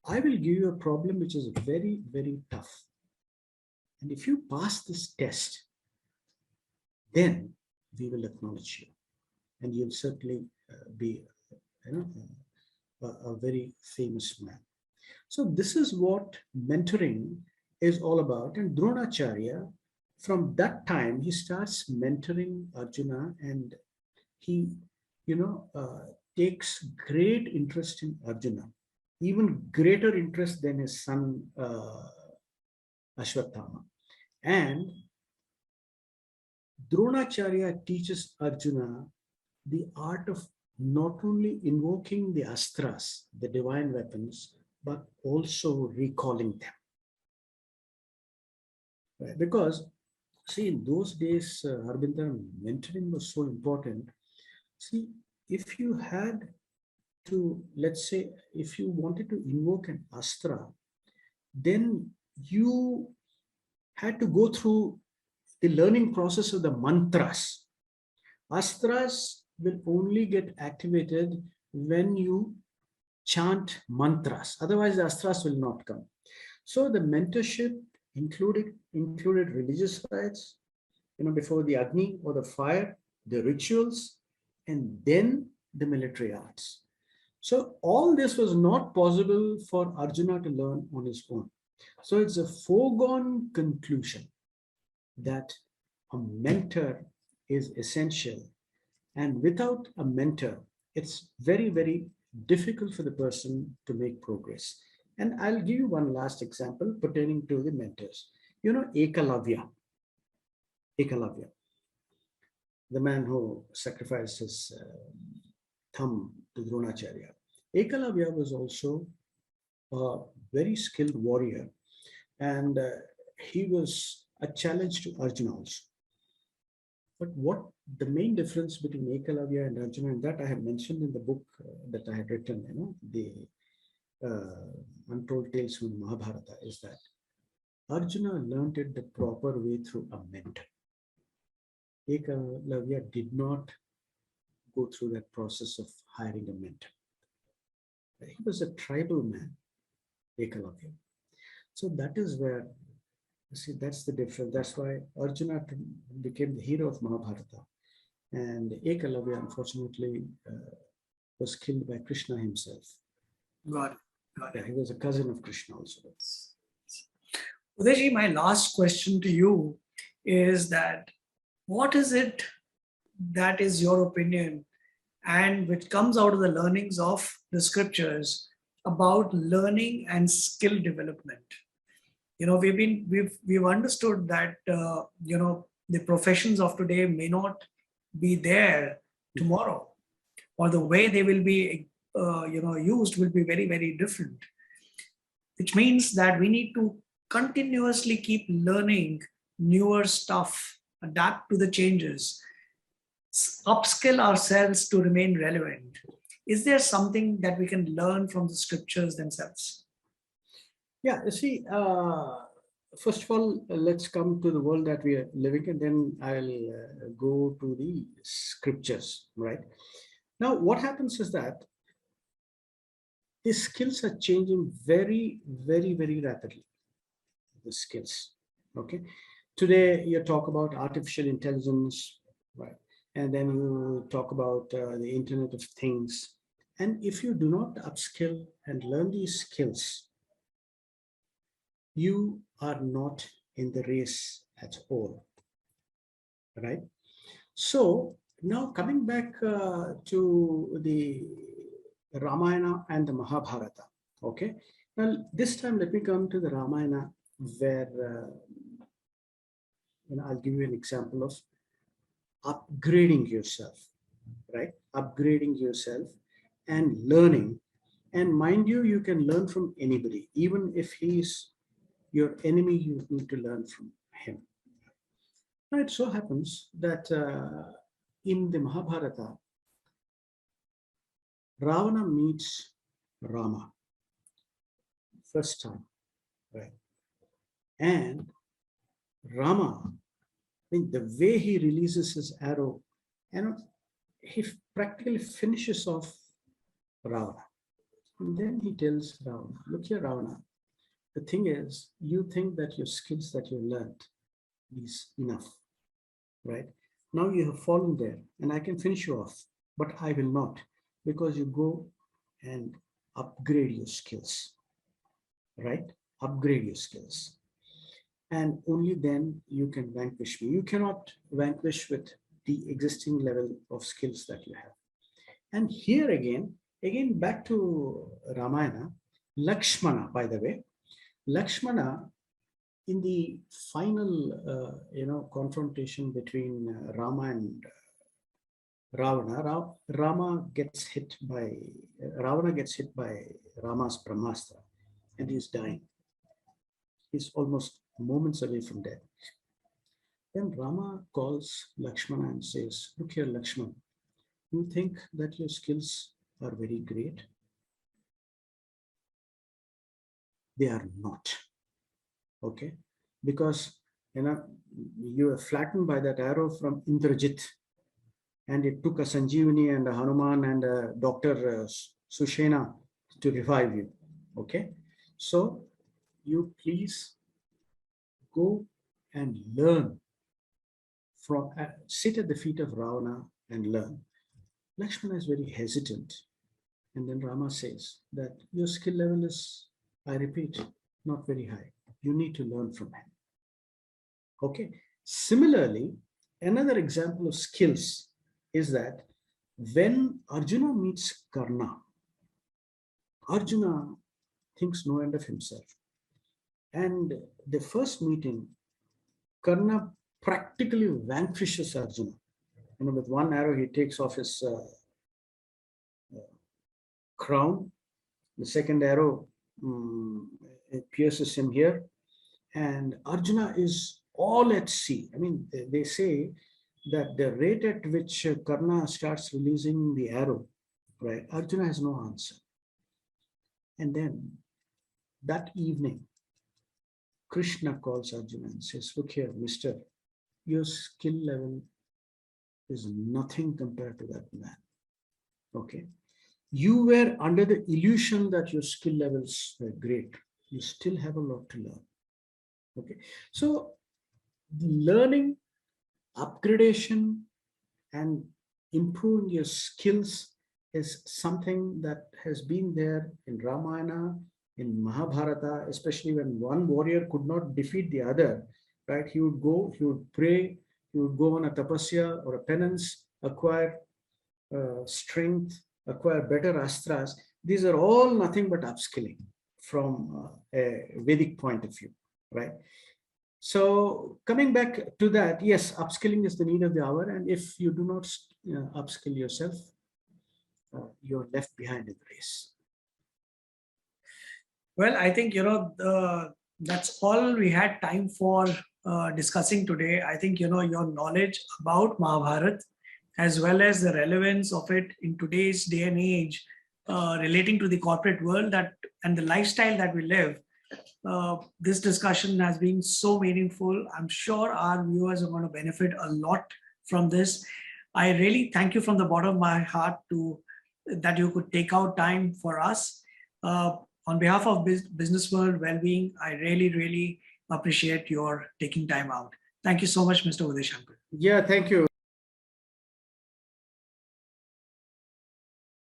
I will give you a problem which is very, very tough. And if you pass this test, then we will acknowledge you. And you'll certainly be a very famous man. So this is what mentoring is all about. And Dronacharya, from that time, he starts mentoring Arjuna, and he, takes great interest in Arjuna, even greater interest than his son Ashwatthama. And Dronacharya teaches Arjuna the art of not only invoking the astras, the divine weapons, but also recalling them. Right? Because, see, in those days, Harbinder, mentoring was so important. See, if you had to, let's say, if you wanted to invoke an astra, then you had to go through the learning process of the mantras. Astras will only get activated when you chant mantras. Otherwise, the astras will not come. So the mentorship included religious rites, before the Agni or the fire, the rituals, and then the military arts. So all this was not possible for Arjuna to learn on his own. So it's a foregone conclusion that a mentor is essential. And without a mentor, it's very, very difficult for the person to make progress. And I'll give you one last example pertaining to the mentors. Ekalavya, the man who sacrificed his thumb to Dronacharya. Ekalavya was also a very skilled warrior, and he was a challenge to Arjuna also. But what the main difference between Ekalavya and Arjuna, and that I have mentioned in the book that I had written, the Untold Tales from Mahabharata, is that Arjuna learned it the proper way through a mentor. Ekalavya did not go through that process of hiring a mentor. He was a tribal man, Ekalavya. So that is where, see, that's the difference. That's why Arjuna became the hero of Mahabharata. And Ekalavya, unfortunately, was killed by Krishna himself. Got it. Yeah, he was a cousin of Krishna also. Udayji, my last question to you is that what is it that is your opinion and which comes out of the learnings of the scriptures about learning and skill development? We've understood that the professions of today may not be there tomorrow, or the way they will be used will be very, very different, which means that we need to continuously keep learning newer stuff, adapt to the changes, upskill ourselves to remain relevant. Is there something that we can learn from the scriptures themselves? Yeah, you see, first of all, let's come to the world that we are living in, then I'll go to the scriptures, right? Now, what happens is that the skills are changing very, very, very rapidly. The skills, okay? Today, you talk about artificial intelligence, right? and then you talk about the Internet of Things. And if you do not upskill and learn these skills, you are not in the race at all, right? So now coming back to the Ramayana and the Mahabharata, okay? Now this time let me come to the Ramayana, where I'll give you an example of upgrading yourself, right? Upgrading yourself and learning. And mind you, you can learn from anybody. Even if he's your enemy, you need to learn from him. Now, it so happens that in the Mahabharata, Ravana meets Rama first time, right? And Rama, I mean, the way he releases his arrow, he practically finishes off Ravana. And then he tells Ravana, look here, Ravana, the thing is, you think that your skills that you learned is enough, right? Now you have fallen there and I can finish you off, but I will not, because you go and upgrade your skills, right? Upgrade your skills. And only then you can vanquish me. You cannot vanquish with the existing level of skills that you have. And here again back to Ramayana, Lakshmana, by the way, Lakshmana, in the final, confrontation between Rama and Ravana, Ravana gets hit by Rama's Brahmastra, and he's dying. He's almost moments away from death. Then Rama calls Lakshmana and says, look here, Lakshmana, you think that your skills are very great? They are not. Okay, because you were flattened by that arrow from Indrajit, and it took a Sanjeevani and a Hanuman and a Dr. Sushena to revive you. Okay, so you please go and learn from, sit at the feet of Ravana and learn. Lakshmana is very hesitant, and then Rama says that your skill level is, I repeat, not very high. You need to learn from him. Okay. Similarly, another example of skills is that when Arjuna meets Karna, Arjuna thinks no end of himself. And the first meeting, Karna practically vanquishes Arjuna. With one arrow, he takes off his crown. The second arrow it pierces him here. And Arjuna is all at sea. I mean, they say that the rate at which Karna starts releasing the arrow, right, Arjuna has no answer. And then that evening, Krishna calls Arjuna and says, look here, mister, your skill level is nothing compared to that man. Okay. You were under the illusion that your skill levels were great. You still have a lot to learn. Okay. So the learning, upgradation, and improving your skills is something that has been there in Ramayana, in Mahabharata, especially when one warrior could not defeat the other, right? He would go, he would pray, he would go on a tapasya or a penance, acquire strength, acquire better astras. These are all nothing but upskilling from a Vedic point of view, right? So coming back to that, yes, upskilling is the need of the hour. And if you do not upskill yourself, you're left behind in the race. Well, I think, that's all we had time for discussing today. I think, your knowledge about Mahabharata, as well as the relevance of it in today's day and age, relating to the corporate world and the lifestyle that we live. This discussion has been so meaningful. I'm sure our viewers are going to benefit a lot from this. I really thank you from the bottom of my heart that you could take out time for us. On behalf of Business World Wellbeing, I really, really appreciate your taking time out. Thank you so much, Mr. Uday Shankar. Yeah, thank you.